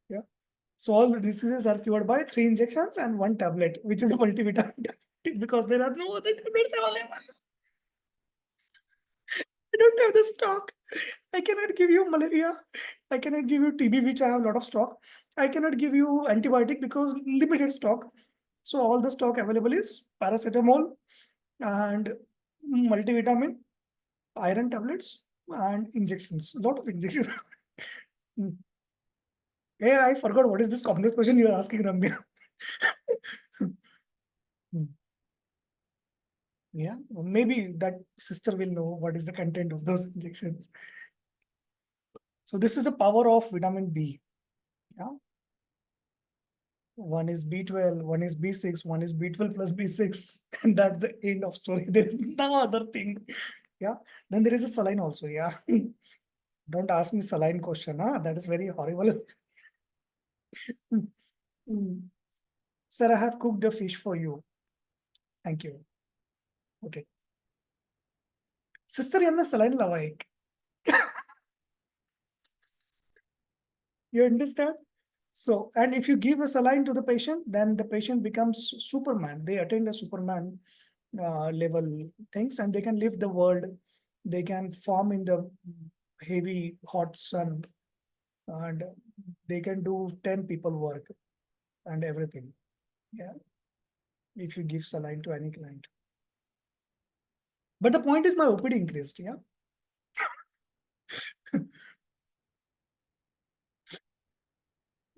Yeah. So all the diseases are cured by 3 injections and 1 tablet, which is a multivitamin tablet, because there are no other tablets available. I don't have the stock. I cannot give you malaria. I cannot give you TB, which I have a lot of stock. I cannot give you antibiotic because limited stock. So all the stock available is paracetamol and multivitamin, iron tablets, and injections. A lot of injections. Hmm. Hey, I forgot what is this complex question you are asking, Ramya. Hmm. Yeah, maybe that sister will know what is the content of those injections. So this is the power of vitamin B. Yeah, one is B12, one is B6, one is B12 plus B6, and that's the end of story. There is no other thing. Yeah, then there is a saline also. Yeah, don't ask me saline question. Huh? That is very horrible. Hmm. Sir, I have cooked the fish for you. Thank you. Okay. Sister, यांना saline लावा एक. You understand? So, and if you give a saline to the patient, then the patient becomes Superman. They attain a Superman level things, and they can live the world. They can farm in the heavy hot sun, and they can do 10 people work and everything. Yeah, if you give saline to any client. But the point is my OPD increased. Yeah.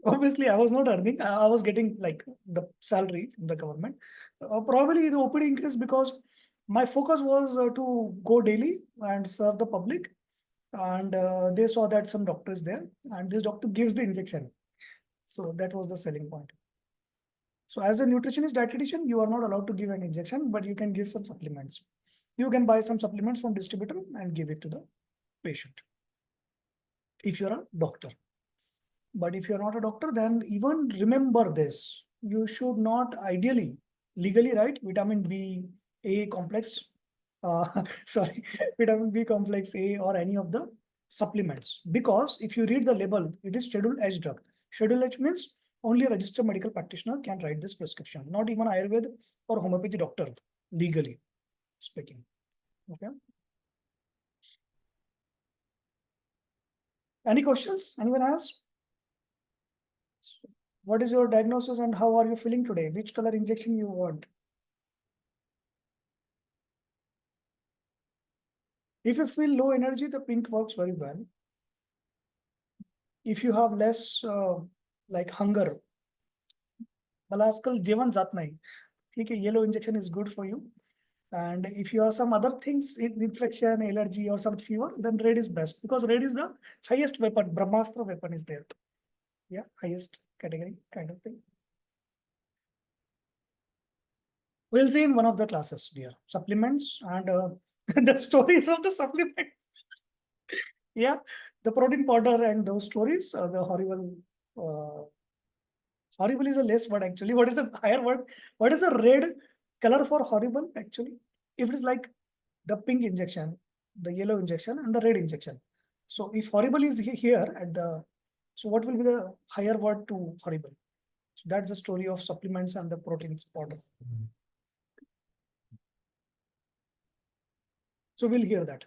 Obviously, I was not earning. I was getting like the salary from the government. Probably the OPD increased because my focus was to go daily and serve the public. And they saw that some doctor is there, and this doctor gives the injection. So that was the selling point. So as a nutritionist dietitian, you are not allowed to give an injection, but you can give some supplements. You can buy some supplements from distributor and give it to the patient if you're a doctor. But if you're not a doctor, then even remember this. You should not ideally, legally, right? Vitamin B, A complex, sorry, vitamin B complex A or any of the supplements. Because if you read the label, it is Schedule H drug. Schedule H means only a registered medical practitioner can write this prescription, not even Ayurveda or homeopathy doctor, legally speaking. Okay. Any questions? Anyone has? What is your diagnosis and how are you feeling today? Which color injection you want? If you feel low energy, the pink works very well. If you have less like hunger, मला आजकाल जेवण जात नाही. ठीक आहे, yellow injection is good for you. And if you have some other things, infection, allergy, or some fever, then red is best because red is the highest weapon. Brahmastra weapon is there. Yeah, highest category kind of thing. We'll see in one of the classes, dear. Supplements and the stories of the supplements. Yeah, the protein powder and those stories, the horrible. Horrible is a less word actually. What is a higher word? What is a red color for horrible actually? If it is like the pink injection, the yellow injection, and the red injection. So if horrible is here at the, so what will be the higher word to horrible? So that's the story of supplements and the proteins powder. So we'll hear that.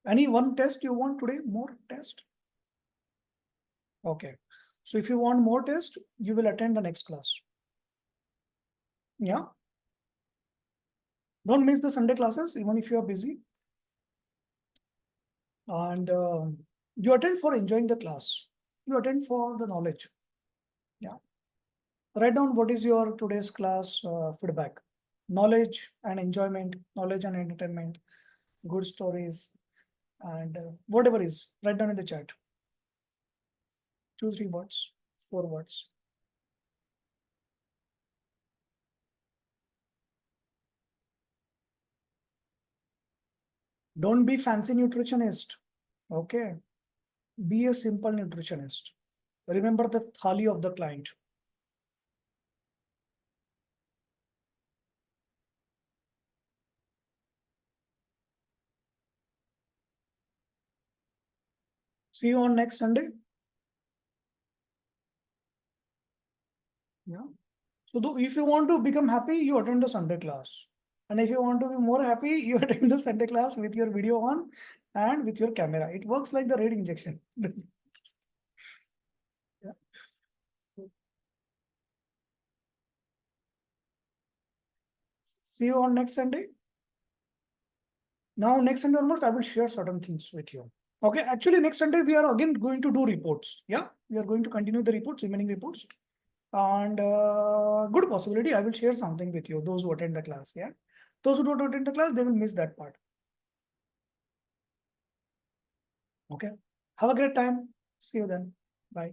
Any one test you want today? More test? Okay. So if you want more test, you will attend the next class. Yeah. Don't miss the Sunday classes, even if you are busy. And you attend for enjoying the class. You attend for the knowledge. Yeah. Write down what is your today's class feedback. Knowledge and enjoyment, knowledge and entertainment, good stories, and whatever is. Write down in the chat. 2, 3 words, 4 words. Don't be fancy nutritionist. Okay. Be a simple nutritionist. Remember the thali of the client. See you on next Sunday. Yeah. So if you want to become happy, you attend the Sunday class. And if you want to be more happy, you attend the Sunday class with your video on and with your camera. It works like the red injection. Yeah. See you on next Sunday. Now, next Sunday onwards, I will share certain things with you. Okay. Actually, next Sunday, we are again going to do reports. Yeah. We are going to continue the reports, remaining reports. And good possibility, I will share something with you, those who attend the class. Yeah. Those who don't attend the class, they will miss that part. Okay. Have a great time. See you then. Bye.